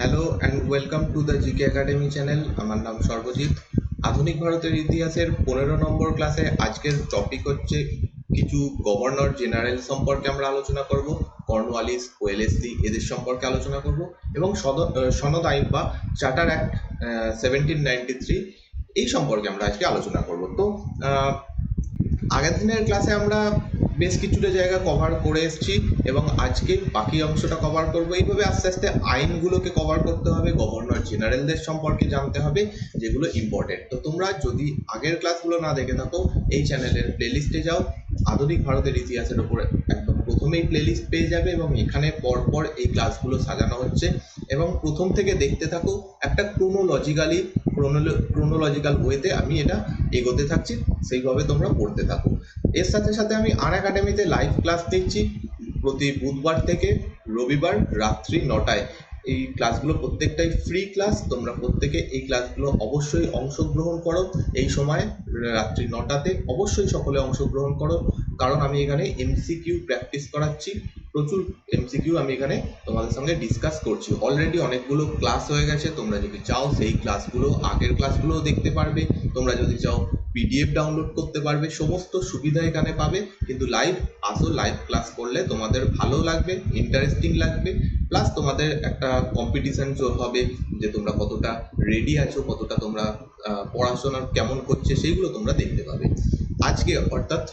Hello and welcome to the GK academy channel. আমার নাম সর্বজিৎ। আধুনিক ভারতের ইতিহাসের 15 নম্বর ক্লাসে আজকের টপিক হচ্ছে কিছু গভর্নর জেনারেল সম্পর্কে আমরা আলোচনা করব। কর্নওয়ালিস, ওয়েলেসলি এদের সম্পর্কে আলোচনা করব এবং সনদ আইন বা চার্টার অ্যাক্ট 1793 এই সম্পর্কে আমরা আজকে আলোচনা করব। তো আগের দিনের ক্লাসে আমরা বেশ কিছুটা জায়গা কভার করে এসেছি এবং আজকে বাকি অংশটা কভার করব। এইভাবে আস্তে আস্তে আইনগুলোকে কভার করতে হবে, গভর্নর জেনারেলদের সম্পর্কে জানতে হবে যেগুলো ইম্পর্টেন্ট। তো তোমরা যদি আগের ক্লাসগুলো না দেখে থাকো এই চ্যানেলের প্লেলিস্টে যাও, আধুনিক ভারতের ইতিহাসের উপরে একদম প্রথমেই প্লেলিস্ট পেয়ে যাবে এবং এখানে পরপর এই ক্লাসগুলো সাজানো হচ্ছে এবং প্রথম থেকে দেখতে থাকো। একটা ক্রোনোলজিক্যাল ওয়েতে আমি এটা এগোতে থাকছি, সেইভাবে তোমরা পড়তে থাকো। এর সাথে সাথে আমি আনএকাডেমিতে লাইভ ক্লাস দিচ্ছি প্রতি বুধবার থেকে রবিবার রাত্রি 9টায়। এই ক্লাসগুলো প্রত্যেকটাই ফ্রি ক্লাস, তোমরা প্রত্যেকে এই ক্লাসগুলো অবশ্যই অংশগ্রহণ করো। এই সময় রাত্রি 9টাতে অবশ্যই সকলে অংশগ্রহণ করো, কারণ আমি এখানে এমসিকিউ প্র্যাকটিস করাচ্ছি। প্রচুর এমসিকিউ আমি এখানে তোমাদের সঙ্গে ডিসকাস করছি। অলরেডি অনেকগুলো ক্লাস হয়ে গেছে, তোমরা যদি চাও সেই ক্লাসগুলো আগের ক্লাসগুলোও দেখতে পারবে। তোমরা যদি চাও পিডিএফ ডাউনলোড করতে পারবে, সমস্ত সুবিধা এখানে পাবে। কিন্তু লাইভ ক্লাস করলে তোমাদের ভালো লাগবে, ইন্টারেস্টিং লাগবে, প্লাস তোমাদের একটা কম্পিটিশন হবে যে তোমরা কতটা রেডি আছো, কতটা তোমরা পড়াশোনা কেমন করছে সেইগুলো তোমরা দেখতে পাবে। আজকে অর্থাৎ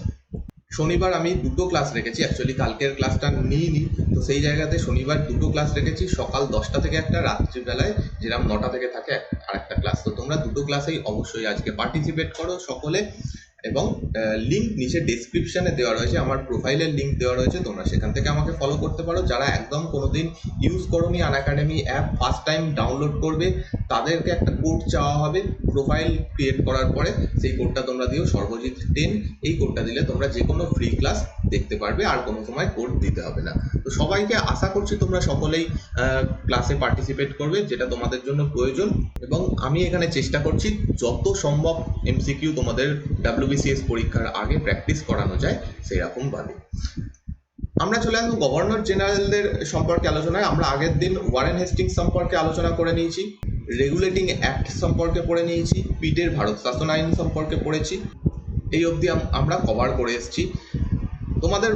শনিবার আমি দুটো ক্লাস রেখেছি, অ্যাকচুয়ালি কালকের ক্লাসটা নিইনি, তো সেই জায়গাতে শনিবার দুটো ক্লাস রেখেছি, সকাল 10টা থেকে একটা, রাত্রিবেলায় যেরকম 9টা থেকে থাকে আর একটা ক্লাস। তো তোমরা দুটো ক্লাসেই অবশ্যই আজকে পার্টিসিপেট করো সকলে এবং লিঙ্ক নিচে ডেসক্রিপশনে দেওয়া রয়েছে, আমার প্রোফাইলের লিঙ্ক দেওয়া রয়েছে, তোমরা সেখান থেকে আমাকে ফলো করতে পারো। যারা একদম কোনোদিন ইউজ করোনি Unacademy app, first time download করবে, তাদেরকে একটা কোড চাওয়া হবে প্রোফাইল ক্রিয়েট করার পরে। সেই কোডটা তোমরা দিও সর্বজিৎ 10। এই কোডটা দিলে তোমরা যে কোনো ফ্রি ক্লাস দেখতে পারবে, আর কোনো সময় কোড দিতে হবে না। তো সবাইকে আশা করছি তোমরা সকলেই ক্লাসে পার্টিসিপেট করবে, যেটা তোমাদের জন্য প্রয়োজন। এবং আমি এখানে চেষ্টা করছি যত সম্ভব এমসিকিউ তোমাদের WBCS পরীক্ষার আগে প্র্যাকটিস করানো যায় সেরকম ভাবে। আমরা চলে আসবো গভর্নর জেনারেলদের সম্পর্কে আলোচনায়। আমরা আগের দিন ওয়ারেন হেস্টিংস সম্পর্কে আলোচনা করে নিয়েছি, রেগুলেটিং অ্যাক্ট সম্পর্কে পড়ে নিয়েছি, পিটের ভারত শাসন আইন সম্পর্কে পড়েছি। এই অবধি আমরা কভার করে এসেছি। তোমাদের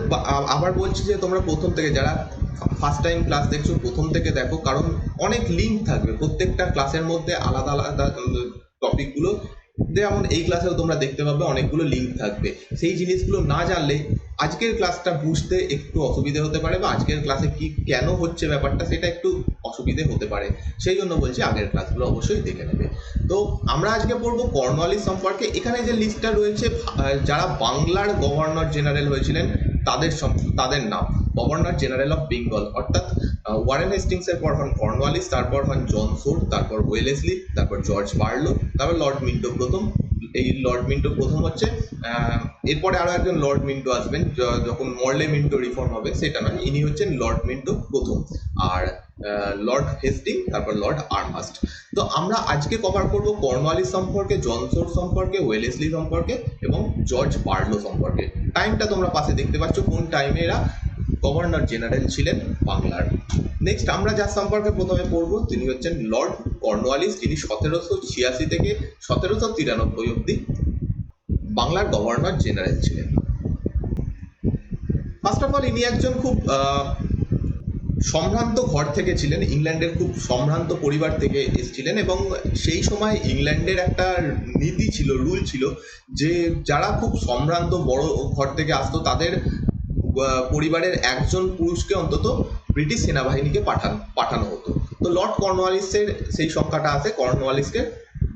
আবার বলছি যে তোমরা প্রথম থেকে, যারা ফার্স্ট টাইম ক্লাস দেখছো, প্রথম থেকে দেখো, কারণ অনেক লিঙ্ক থাকবে প্রত্যেকটা ক্লাসের মধ্যে, আলাদা আলাদা টপিকগুলো। যেমন এই ক্লাসেও তোমরা দেখতে পাবে অনেকগুলো লিঙ্ক থাকবে, সেই জিনিসগুলো না জানলে আজকের ক্লাসটা বুঝতে একটু অসুবিধে হতে পারে, বা আজকের ক্লাসে কি কেন হচ্ছে ব্যাপারটা সেটা একটু অসুবিধে হতে পারে। সেই জন্য বলছি আগের ক্লাসগুলো অবশ্যই দেখে নেবে। তো আমরা আজকে পড়বো কর্নওয়ালিস সম্পর্কে। এখানে যে লিস্টটা রয়েছে যারা বাংলার গভর্নর জেনারেল হয়েছিলেন তাদের নাম: গভর্নর জেনারেল অফ বেঙ্গল অর্থাৎ ওয়ারেন হেস্টিংসের পর হন কর্নওয়ালিস, তারপর হন জন সোর, তারপর ওয়েলেসলি, তারপর জর্জ বার্লো, তারপর লর্ড মিন্টো প্রথম। এই লর্ড মিন্টো প্রথম হচ্ছে, এরপরে আরো একজন লর্ড মিন্টো আসবেন যখন মর্লে মিন্টো রিফর্ম হবে, সেটা নয়, ইনি হচ্ছেন লর্ড মিন্টো প্রথম। আর লর্ড হেস্টিং, তারপর লর্ড আর্মহাস্ট। তো আমরা আজকে কভার করব কর্নওয়ালিস সম্পর্কে, জন সোর সম্পর্কে, ওয়েলেসলি সম্পর্কে এবং জর্জ বার্লো সম্পর্কে। টাইমটা তোমরা পাশে দেখতে পাচ্ছ, কোন টাইমে এরা গভর্নর জেনারেল ছিলেন বাংলার। নেক্সট আমরা যার সম্পর্কে প্রথমে পড়ব তিনি হচ্ছেন লর্ড কর্নওয়ালিস, যিনি 1786 থেকে 1793 অব্দি বাংলার গভর্নর জেনারেল ছিলেন। ফার্স্ট অফ অল ইনি একজন খুব সম্ভ্রান্ত ঘর থেকে ছিলেন, ইংল্যান্ডের খুব সম্ভ্রান্ত পরিবার থেকে এসেছিলেন এবং সেই সময় ইংল্যান্ডের একটা নীতি ছিল, রুল ছিল, যে যারা খুব সম্ভ্রান্ত বড় ঘর থেকে আসতো তাদের পরিবারের একজন পুরুষকে অন্তত ব্রিটিশ সেনাবাহিনীকে পাঠানো হতো। তো লর্ড কর্নওয়ালিসের সেই সংখ্যাটা আছে, কর্নওয়ালিসকে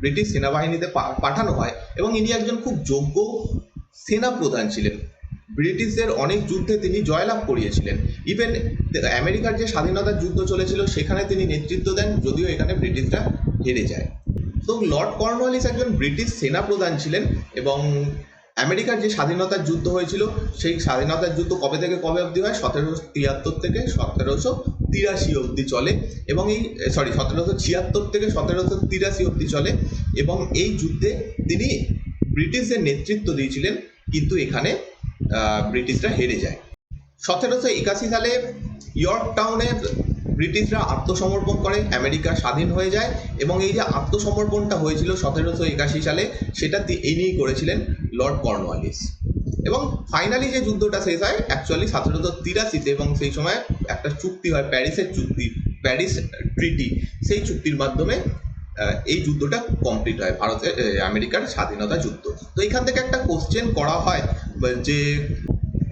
ব্রিটিশ সেনাবাহিনীতে পাঠানো হয় এবং ইনি একজন খুব যোগ্য সেনা প্রধান ছিলেন। ব্রিটিশদের অনেক যুদ্ধে তিনি জয়লাভ করিয়েছিলেন। ইভেন আমেরিকার যে স্বাধীনতার যুদ্ধ চলেছিল সেখানে তিনি নেতৃত্ব দেন, যদিও এখানে ব্রিটিশরা হেরে যায়। তো লর্ড কর্নওয়ালিস একজন ব্রিটিশ সেনা প্রধান ছিলেন এবং আমেরিকার যে স্বাধীনতার যুদ্ধ হয়েছিল সেই স্বাধীনতার যুদ্ধ কবে থেকে কবে অবধি হয়? 1773 থেকে 1783 অবধি চলে এবং 1776 থেকে 1783 অবধি চলে এবং এই যুদ্ধে তিনি ব্রিটিশদের নেতৃত্ব দিয়েছিলেন, কিন্তু এখানে ব্রিটিশরা হেরে যায়। 1781 সালে ইয়র্ক টাউনে ব্রিটিশরা আত্মসমর্পণ করে, আমেরিকা স্বাধীন হয়ে যায়। এবং এই যে আত্মসমর্পণটা হয়েছিল 1781 সালে, সেটা ইনিই করেছিলেন, লর্ড কর্নওয়ালিস। এবং ফাইনালি যে যুদ্ধটা শেষ হয় অ্যাকচুয়ালি 1783-তে, এবং সেই সময় একটা চুক্তি হয়, প্যারিসের চুক্তি, প্যারিস ট্রিটি। সেই চুক্তির মাধ্যমে এই যুদ্ধটা কমপ্লিট হয়, ভারতের আমেরিকার স্বাধীনতা যুদ্ধ। তো এখান থেকে একটা কোশ্চেন করা হয় যে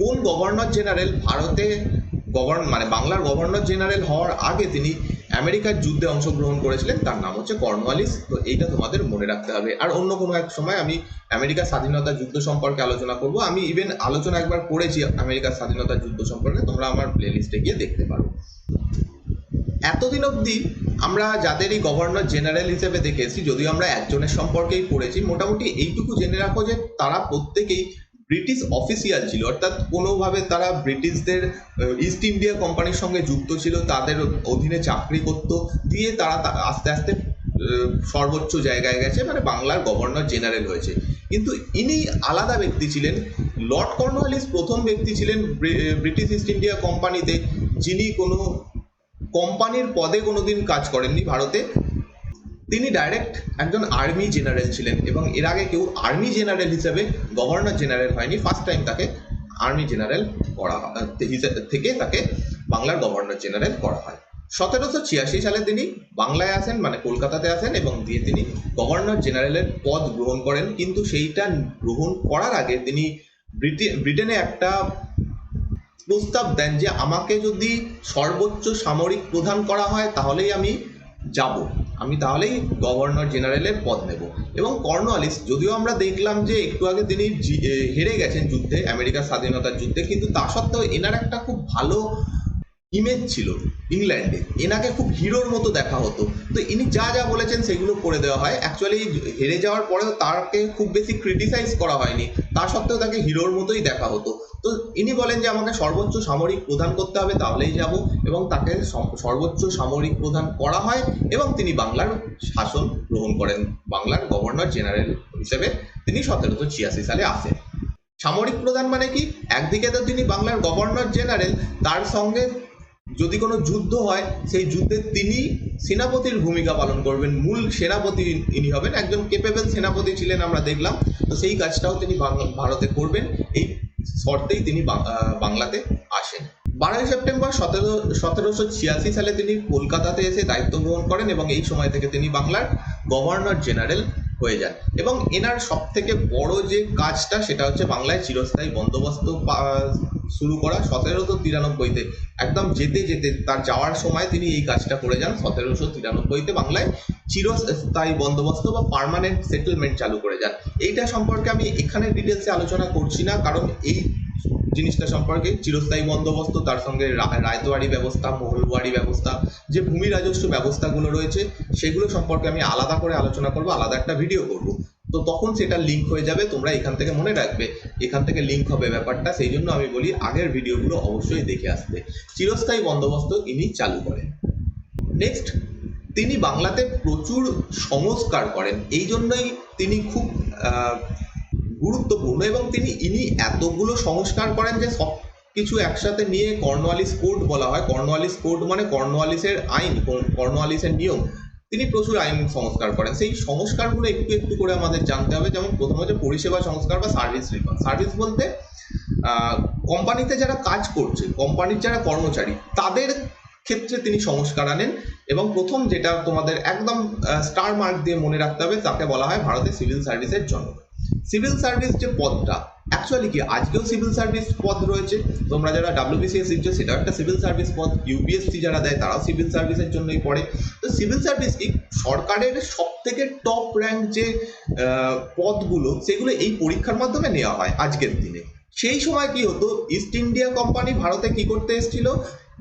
কোন গভর্নর জেনারেল ভারতে মানে বাংলার গভর্নর জেনারেল হওয়ার আগে তিনি আমেরিকার যুদ্ধে অংশগ্রহণ করেছিলেন, তার নাম হচ্ছে কর্নওয়ালিস। তো এইটা তোমাদের মনে রাখতে হবে। আর অন্য কোনো এক সময় আমি আমেরিকার স্বাধীনতা যুদ্ধ সম্পর্কে আলোচনা করব। আমি ইভেন আলোচনা একবার করেছি আমেরিকার স্বাধীনতা যুদ্ধ সম্পর্কে, তোমরা আমার প্লেলিস্টে গিয়ে দেখতে পারো। এতদিন অবধি আমরা যাদেরই গভর্নর জেনারেল হিসেবে দেখে এসেছি, যদিও আমরা একজনের সম্পর্কেই পড়েছি, মোটামুটি এইটুকু জেনে রাখো যে তারা প্রত্যেকেই ব্রিটিশ অফিসিয়াল ছিল, অর্থাৎ কোনোভাবে তারা ব্রিটিশদের ইস্ট ইন্ডিয়া কোম্পানির সঙ্গে যুক্ত ছিল, তাদের অধীনে চাকরি করতো, দিয়ে তারা আস্তে আস্তে সর্বোচ্চ জায়গায় গেছে, মানে বাংলার গভর্নর জেনারেল হয়েছে। কিন্তু ইনি আলাদা ব্যক্তি ছিলেন। লর্ড কর্নওয়ালিস প্রথম ব্যক্তি ছিলেন ব্রিটিশ ইস্ট ইন্ডিয়া কোম্পানিতে যিনি কোনো কোম্পানির পদে কোনোদিন কাজ করেননি ভারতে। তিনি ডাইরেক্ট একজন আর্মি জেনারেল ছিলেন, এবং এর আগে কেউ আর্মি জেনারেল হিসেবে গভর্নর জেনারেল হয়নি। ফার্স্ট টাইম তাকে আর্মি জেনারেল করা থেকে তাকে বাংলার গভর্নর জেনারেল করা হয়। 1786 সালে তিনি বাংলায় আসেন, মানে কলকাতাতে আসেন, এবং দিয়ে তিনি গভর্নর জেনারেলের পদ গ্রহণ করেন। কিন্তু সেইটা গ্রহণ করার আগে তিনি ব্রিটেনে একটা প্রস্তাব দেন যে আমাকে যদি সর্বোচ্চ সামরিক প্রধান করা হয় তাহলেই আমি যাব, আমি তাহলেই গভর্নর জেনারেলের পদ নেব। এবং কর্নওয়ালিস, যদিও আমরা দেখলাম যে একটু আগে তিনি হেরে গেছেন যুদ্ধে, আমেরিকার স্বাধীনতার যুদ্ধে, কিন্তু তা সত্ত্বেও এনার একটা খুব ভালো ইমেজ ছিল ইংল্যান্ডে, এনাকে খুব হিরোর মতো দেখা হতো। তো ইনি যা যা বলেছেন সেগুলো করে দেওয়া হয়। অ্যাকচুয়ালি হেরে যাওয়ার পরেও তাকে খুব বেশি ক্রিটিসাইজ করা হয়নি, তা সত্ত্বেও তাকে হিরোর মতোই দেখা হতো। তো ইনি বলেন যে আমাকে সর্বোচ্চ সামরিক প্রধান করতে হবে, তাহলেই যাব, এবং তাকে সর্বোচ্চ সামরিক প্রধান করা হয়, এবং তিনি বাংলার শাসন গ্রহণ করেন, বাংলার গভর্নর জেনারেল হিসেবে তিনি 1786 সালে আসেন। সামরিক প্রধান মানে কি? একদিকে তো তিনি বাংলার গভর্নর জেনারেল, তার সঙ্গে যদি কোনো যুদ্ধ হয় সেই যুদ্ধে তিনি সেনাপতির ভূমিকা পালন করবেন, মূল সেনাপতি ইনি হবেন, একজন কেপেবল সেনাপতি ছিলেন আমরা দেখলাম। তো সেই কাজটাও তিনি ভারতে করবেন, এই শর্তেই তিনি বাংলাতে আসেন। 12 সেপ্টেম্বর 1786 সালে তিনি কলকাতাতে এসে দায়িত্ব গ্রহণ করেন, এবং এই সময় থেকে তিনি বাংলার গভর্নর জেনারেল হয়ে যান। এবং এনার সব থেকে বড় যে কাজটা সেটা হচ্ছে বাংলায় চিরস্থায়ী বন্দোবস্ত শুরু করা 1793-তে। একদম যেতে যেতে তার যাওয়ার সময় তিনি এই কাজটা করে যান। 1793-তে বাংলায় চিরস্থায়ী বন্দোবস্ত বা পার্মানেন্ট সেটেলমেন্ট চালু করে যান। এইটা সম্পর্কে আমি এখানে ডিটেলসে আলোচনা করছি না, কারণ এই জিনিসটা সম্পর্কে চিরস্থায়ী বন্দোবস্ত, তার সঙ্গে রায়তওয়ারি ব্যবস্থা, মহলওয়ারি ব্যবস্থা, যে ভূমি রাজস্ব ব্যবস্থাগুলো রয়েছে সেগুলো সম্পর্কে আমি আলাদা করে আলোচনা করব, আলাদা একটা ভিডিও করব। তো তখন সেটা লিঙ্ক হয়ে যাবে, তোমরা এখান থেকে মনে রাখবে, এখান থেকে লিঙ্ক হবে ব্যাপারটা। সেই জন্য আমি বলি আগের ভিডিওগুলো অবশ্যই দেখে আসতে। চিরস্থায়ী বন্দোবস্ত ইনি চালু করেন। নেক্সট, তিনি বাংলাতে প্রচুর সংস্কার করেন, এই জন্যই তিনি খুব গুরুত্বপূর্ণ। এবং ইনি এতগুলো সংস্কার করেন যে সব কিছু একসাথে নিয়ে কর্নওয়ালিস কোড বলা হয়। কর্নওয়ালিস কোড মানে কর্নওয়ালিসের আইন, কর্নওয়ালিসের নিয়ম। তিনি প্রচুর আইন সংস্কার করেন। সেই সংস্কারগুলো একটু একটু করে আমাদের জানতে হবে। যেমন প্রথম হচ্ছে পরিষেবা সংস্কার বা সার্ভিস রিফর্ম। সার্ভিস বলতে কোম্পানিতে যারা কাজ করছে, কোম্পানির যারা কর্মচারী, তাদের ক্ষেত্রে তিনি সংস্কার আনেন। এবং প্রথম যেটা তোমাদের একদম স্টার মার্ক দিয়ে মনে রাখতে হবে, তাকে বলা হয় ভারতের সিভিল সার্ভিসের জনক। সিভিল সার্ভিস যে পদটা, অ্যাকচুয়ালি কি আজকেও সিভিল সার্ভিস পদ রয়েছে। তোমরা যারা WBCS দিচ্ছ সেটাও একটা সিভিল সার্ভিস পদ, UPSC যারা দেয় তারাও সিভিল সার্ভিসের জন্যই পড়ে। তো সিভিল সার্ভিস কি সরকারের সব থেকে টপ র্যাঙ্ক যে পদগুলো, সেগুলো এই পরীক্ষার মাধ্যমে নেওয়া হয় আজকের দিনে। সেই সময় কি হতো, ইস্ট ইন্ডিয়া কোম্পানি ভারতে কি করতে এসেছিল?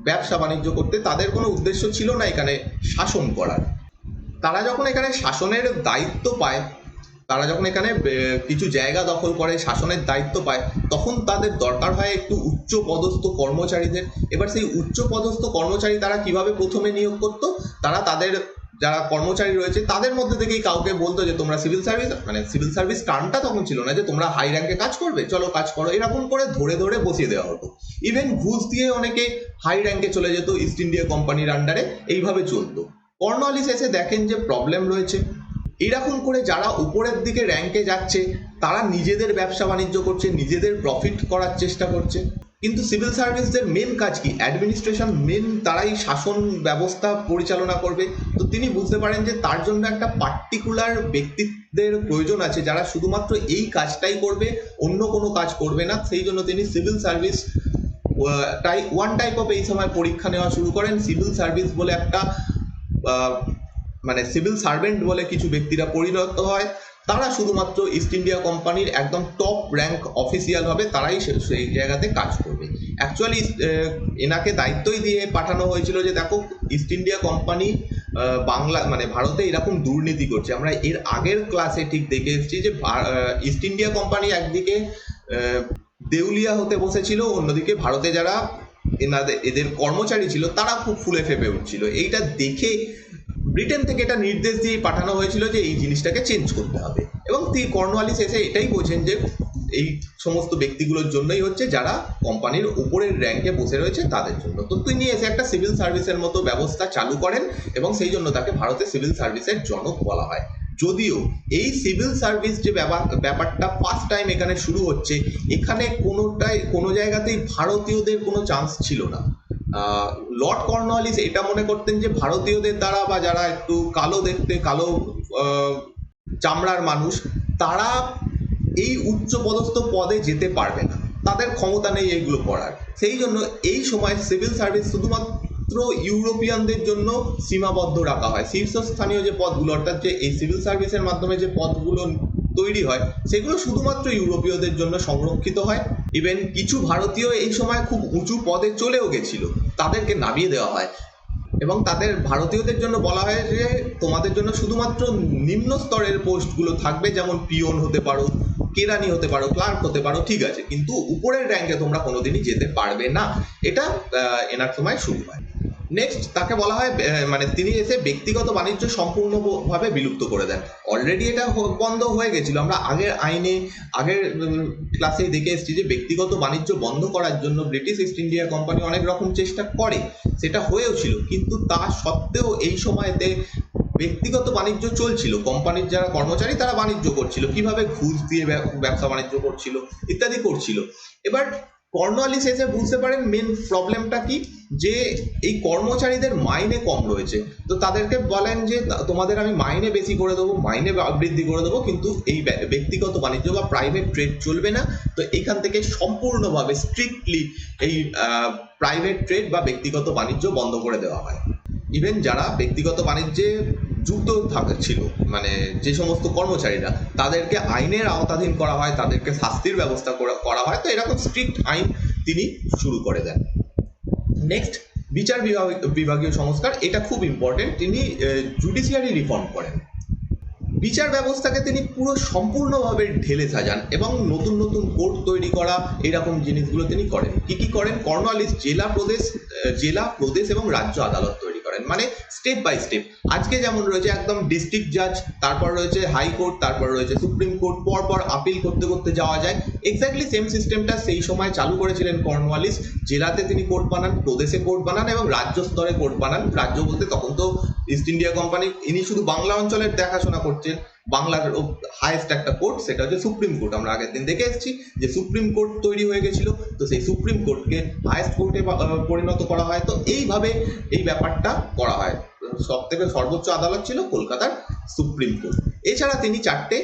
ব্যবসা বাণিজ্য করতে। তাদের কোনো উদ্দেশ্য ছিল না এখানে শাসন করার। তারা যখন এখানে শাসনের দায়িত্ব পায়, তারা যখন এখানে কিছু জায়গা দখল করে শাসনের দায়িত্ব পায়, তখন তাদের দরকার হয় একটু উচ্চ পদস্থ কর্মচারীদের। এবার সেই উচ্চ পদস্থ কর্মচারী তারা কিভাবে প্রথমে নিয়োগ করতো? তারা তাদের যারা কর্মচারী রয়েছে তাদের মধ্যে থেকেই কাউকে বলতো যে তোমরা সিভিল সার্ভিস, মানে সিভিল সার্ভিস টার্মটা তখন ছিল না যে তোমরা হাই র্যাঙ্কে কাজ করবে, চলো কাজ করো, এরকম করে ধরে ধরে বসিয়ে দেওয়া হতো। ইভেন ঘুষ দিয়ে অনেকে হাই র্যাঙ্কে চলে যেত ইস্ট ইন্ডিয়া কোম্পানির আন্ডারে, এইভাবে চলতো। কর্নওয়ালিস এসে দেখেন যে প্রবলেম রয়েছে, এরকম করে যারা উপরের দিকে র্যাঙ্কে যাচ্ছে তারা নিজেদের ব্যবসা বাণিজ্য করছে, নিজেদের প্রফিট করার চেষ্টা করছে, কিন্তু সিভিল সার্ভিসদের মেন কাজ কি? অ্যাডমিনিস্ট্রেশন, মেন তারাই শাসন ব্যবস্থা পরিচালনা করবে। তো তিনি বুঝতে পারেন যে তার জন্য একটা পার্টিকুলার ব্যক্তিত্বের প্রয়োজন আছে যারা শুধুমাত্র এই কাজটাই করবে, অন্য কোনো কাজ করবে না। সেই জন্য তিনি civil service one type of এই সময় পরীক্ষা নেওয়া শুরু করেন। সিভিল সার্ভিস বলে একটা মানে সিভিল সার্ভেন্ট বলে কিছু ব্যক্তিরা পরিণত হয়, তারা শুধুমাত্র ইস্ট ইন্ডিয়া কোম্পানির একদম টপ র্যাঙ্ক অফিসিয়াল হবে, তারাই সেই জায়গাতে কাজ করবে। অ্যাকচুয়ালি এনাকে দায়িত্বই দিয়ে পাঠানো হয়েছিল যে দেখো ইস্ট ইন্ডিয়া কোম্পানি বাংলা মানে ভারতে এরকম দুর্নীতি করছে। আমরা এর আগের ক্লাসে ঠিক দেখে এসেছি যে ইস্ট ইন্ডিয়া কোম্পানি একদিকে দেউলিয়া হতে বসেছিল, অন্যদিকে ভারতে যারা এদের কর্মচারী ছিল তারা খুব ফুলে ফেপে উঠছিল। এইটা দেখে ব্রিটেন থেকে এটা নির্দেশ দিয়ে পাঠানো হয়েছিল যে এই জিনিসটাকে চেঞ্জ করতে হবে, এবং কর্নওয়ালিস এসে এটাই বোঝেন যে এই সমস্ত ব্যক্তিগুলোর জন্যই হচ্ছে যারা কোম্পানির উপরের র্যাঙ্কে বসে রয়েছে তাদের জন্য। তো তিনি এসে একটা সিভিল সার্ভিসের মতো ব্যবস্থা চালু করেন এবং সেই জন্য তাকে ভারতে সিভিল সার্ভিসের জনক বলা হয়। যদিও এই সিভিল সার্ভিস যে ব্যাপারটা ফার্স্ট টাইম এখানে শুরু হচ্ছে, এখানে কোনো জায়গাতেই ভারতীয়দের কোনো চান্স ছিল না। লর্ড কর্নওয়ালিস এটা মনে করতেন যে ভারতীয়দের দ্বারা বা যারা একটু কালো দেখতে, কালো চামড়ার মানুষ, তারা এই উচ্চ পদস্থ পদে যেতে পারবে না, তাদের ক্ষমতা নেই এইগুলো করার। সেই জন্য এই সময় সিভিল সার্ভিস শুধুমাত্র ইউরোপিয়ানদের জন্য সীমাবদ্ধ রাখা হয়। শীর্ষস্থানীয় যে পদগুলো, অর্থাৎ যে এই সিভিল সার্ভিসের মাধ্যমে যে পদগুলো তৈরি হয় সেগুলো শুধুমাত্র ইউরোপীয়দের জন্য সংরক্ষিত হয়। ইভেন কিছু ভারতীয় এই সময় খুব উঁচু পদে চলেও গেছিল, তাদেরকে নামিয়ে দেওয়া হয় এবং তাদের ভারতীয়দের জন্য বলা হয় যে তোমাদের জন্য শুধুমাত্র নিম্ন স্তরের পোস্টগুলো থাকবে, যেমন পিওন হতে পারো, কেরানি হতে পারো, ক্লার্ক হতে পারো, ঠিক আছে, কিন্তু উপরের র্যাঙ্কে তোমরা কোনোদিনই যেতে পারবে না। এটা এনার সময় শুরু হয়। নেক্সট তাকে বলা হয় মানে তিনি এসে ব্যক্তিগত বাণিজ্য সম্পূর্ণভাবে বিলুপ্ত করে দেন। অলরেডি এটা বন্ধ হয়ে গেছিল, আমরা আগের ক্লাসে দেখে এসেছি যে ব্যক্তিগত বাণিজ্য বন্ধ করার জন্য ব্রিটিশ ইস্ট ইন্ডিয়া কোম্পানি অনেক রকম চেষ্টা করে, সেটা হয়েও ছিল, কিন্তু তা সত্ত্বেও এই সময়তে ব্যক্তিগত বাণিজ্য চলছিল। কোম্পানির যারা কর্মচারী তারা বাণিজ্য করছিল, কিভাবে ঘুষ দিয়ে ব্যবসা বাণিজ্য করছিল ইত্যাদি করছিল। এবার কর্নওয়ালিস এসে বুঝতে পারেন মেন প্রবলেমটা কি, যে এই কর্মচারীদের মাইনে কম রয়েছে। তো তাদেরকে বলেন যে তোমাদের আমি মাইনে বেশি করে দেবো, মাইনে বৃদ্ধি করে দেবো, কিন্তু এই ব্যক্তিগত বাণিজ্য বা প্রাইভেট ট্রেড চলবে না। তো এখান থেকে সম্পূর্ণভাবে স্ট্রিক্টলি এই প্রাইভেট ট্রেড বা ব্যক্তিগত বাণিজ্য বন্ধ করে দেওয়া হয়। ইভেন যারা ব্যক্তিগত বাণিজ্যে যুক্ত ছিল, মানে যে সমস্ত কর্মচারীরা, তাদেরকে আইনের আওতাধীন করা হয়, তাদেরকে শাস্তির ব্যবস্থা করা হয়। তো এরকম স্ট্রিক্ট আইন তিনি শুরু করে দেন। নেক্সট বিচার বিভাগীয় সংস্কার, এটা খুব ইম্পর্টেন্ট। তিনি জুডিশিয়ারি রিফর্ম করেন, বিচার ব্যবস্থাকে তিনি পুরো সম্পূর্ণভাবে ঢেলে সাজান এবং নতুন নতুন কোর্ট তৈরি করা, এরকম জিনিসগুলো তিনি করেন। কি করেন? কর্নওয়ালিস জেলা, প্রদেশ এবং রাজ্য আদালত তৈরি করেন, মানে স্টেপ বাই স্টেপ। আজকে যেমন রয়েছে একদম ডিস্ট্রিক্ট জাজ, তারপর রয়েছে হাইকোর্ট, তারপর রয়েছে সুপ্রিম কোর্ট, পরপর আপিল করতে করতে যাওয়া যায়। এক্স্যাক্টলি সেম সিস্টেমটা সেই সময় চালু করেছিলেন কর্নওয়ালিস। জেলাতে তিনি কোর্ট বানান, প্রদেশে কোর্ট বানান এবং রাজ্য স্তরে কোর্ট বানান। রাজ্য বলতে তখন তো ইস্ট ইন্ডিয়া কোম্পানি, ইনি শুধু বাংলা অঞ্চলের দেখাশোনা করছেন। বাংলার হাইয়েস্ট একটা কোর্ট, সেটা হচ্ছে সুপ্রিম কোর্ট। আমরা আগের দিন দেখে এসেছি যে সুপ্রিম কোর্ট তৈরি হয়ে গেছিল, তো সেই সুপ্রিম কোর্টকে হাইয়েস্ট কোর্টে পরিণত করা হয়। তো এইভাবে এই ব্যাপারটা করা হয়। সব থেকে সর্বোচ্চ আদালত ছিল কলকাতার সুপ্রিম কোর্ট। এছাড়া তিনি 4টে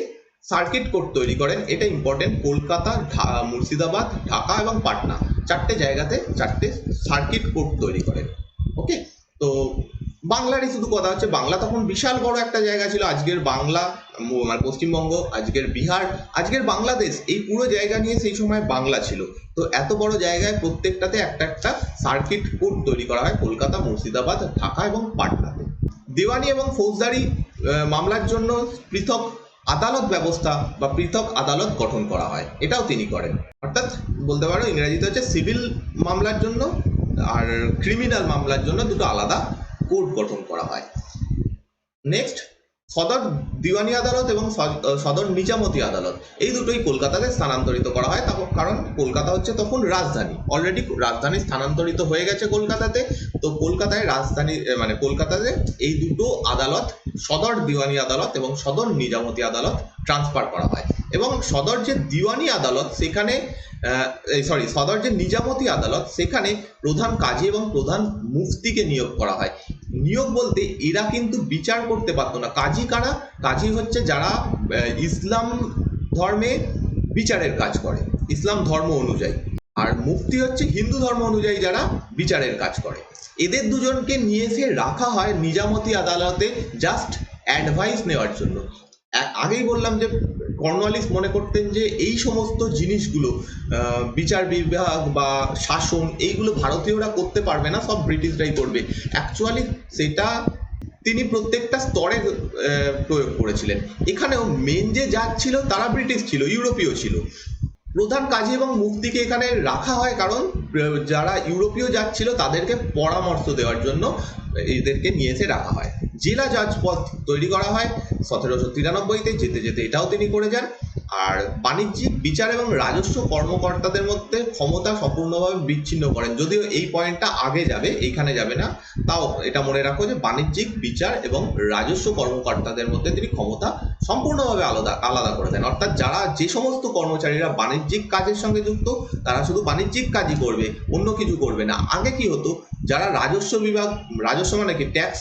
সার্কিট কোর্ট তৈরি করেন, এটা ইম্পর্টেন্ট। কলকাতা, মুর্শিদাবাদ, ঢাকা এবং পাটনা, 4টে জায়গাতে 4টে সার্কিট কোর্ট তৈরি করেন। ওকে, তো বাংলারই শুধু কথা হচ্ছে, বাংলা তখন বিশাল বড় একটা জায়গা ছিল। আজকের বাংলা, মানে পশ্চিমবঙ্গ, আজকের বিহার, আজকের বাংলাদেশ, এই পুরো জায়গা নিয়ে সেই সময় বাংলা ছিল। তো এত বড় জায়গায় প্রত্যেকটাতে একটা একটা সার্কিট কোর্ট তৈরি করা হয়, কলকাতা, মুর্শিদাবাদ, ঢাকা এবং পাটনাতে। দেওয়ানি এবং ফৌজদারি মামলার জন্য পৃথক আদালত ব্যবস্থা বা পৃথক আদালত গঠন করা হয়, এটাও তিনি করেন। অর্থাৎ বলতে পারো ইংরেজিতে হচ্ছে সিভিল মামলার জন্য আর ক্রিমিনাল মামলার জন্য দুটো আলাদা কোর্ট গঠন করা হয়। নেক্সট, সদর দিওয়ানি আদালত এবং সদর নিজামতি আদালত এই দুটোই কলকাতাতে স্থানান্তরিত করা হয়, তখন কারণ কলকাতা হচ্ছে তখন রাজধানী, অলরেডি রাজধানী স্থানান্তরিত হয়ে গেছে কলকাতাতে। তো কলকাতায় রাজধানী মানে কলকাতাতে এই দুটো আদালত, সদর দিওয়ানি আদালত এবং সদর নিজামতি আদালত ট্রান্সফার করা হয়। এবং সদর যে দিওয়ানি আদালত সেখানে সদর যে নিজামতি আদালত সেখানে প্রধান কাজী এবং প্রধান মুফতিকে নিয়োগ করা হয়। নিয়োগ বলতে এরা কিন্তু বিচার করতে পারতো না। কাজী কারা? কাজী হচ্ছে যারা ইসলাম ধর্মে বিচারের কাজ করে, ইসলাম ধর্ম অনুযায়ী। আর মুফতি হচ্ছে হিন্দু ধর্ম অনুযায়ী যারা বিচারের কাজ করে। এদের দুজনকে নিয়ে এসে রাখা হয় নিজামতি আদালতে জাস্ট অ্যাডভাইস নেওয়ার জন্য। আগেই বললাম যে কর্নওয়ালিস মনে করতেন যে এই সমস্ত জিনিসগুলো বিচার বিভাগ বা শাসন এইগুলো ভারতীয়রা করতে পারবে না, সব ব্রিটিশরাই করবে। অ্যাকচুয়ালি সেটা তিনি প্রত্যেকটা স্তরে প্রয়োগ করেছিলেন। এখানেও মেন যে জাজ ছিল তারা ব্রিটিশ ছিল, ইউরোপীয় ছিল। প্রধান কাজী এবং মুফতিকে এখানে রাখা হয় কারণ যারা ইউরোপীয় জাজ ছিল তাদেরকে পরামর্শ দেওয়ার জন্য এদেরকে নিয়ে এসে রাখা হয়। জেলা জাজ পদ তৈরি করা হয় 1793-তে, যেতে যেতে এটাও তিনি করে যান। আর বাণিজ্যিক, বিচার এবং রাজস্ব কর্মকর্তাদের মধ্যে ক্ষমতা সম্পূর্ণভাবে বিচ্ছিন্ন করেন। যদিও এই পয়েন্টটা আগে যাবে, এইখানে যাবে না, তাও এটা মনে রাখো যে বাণিজ্যিক, বিচার এবং রাজস্ব কর্মকর্তাদের মধ্যে তিনি ক্ষমতা সম্পূর্ণভাবে আলাদা করে দেন। অর্থাৎ যারা, যে সমস্ত কর্মচারীরা বাণিজ্যিক কাজের সঙ্গে যুক্ত তারা শুধু বাণিজ্যিক কাজই করবে, অন্য কিছু করবে না। আগে কি হতো, যারা রাজস্ব বিভাগ, রাজস্ব মানে কি ট্যাক্স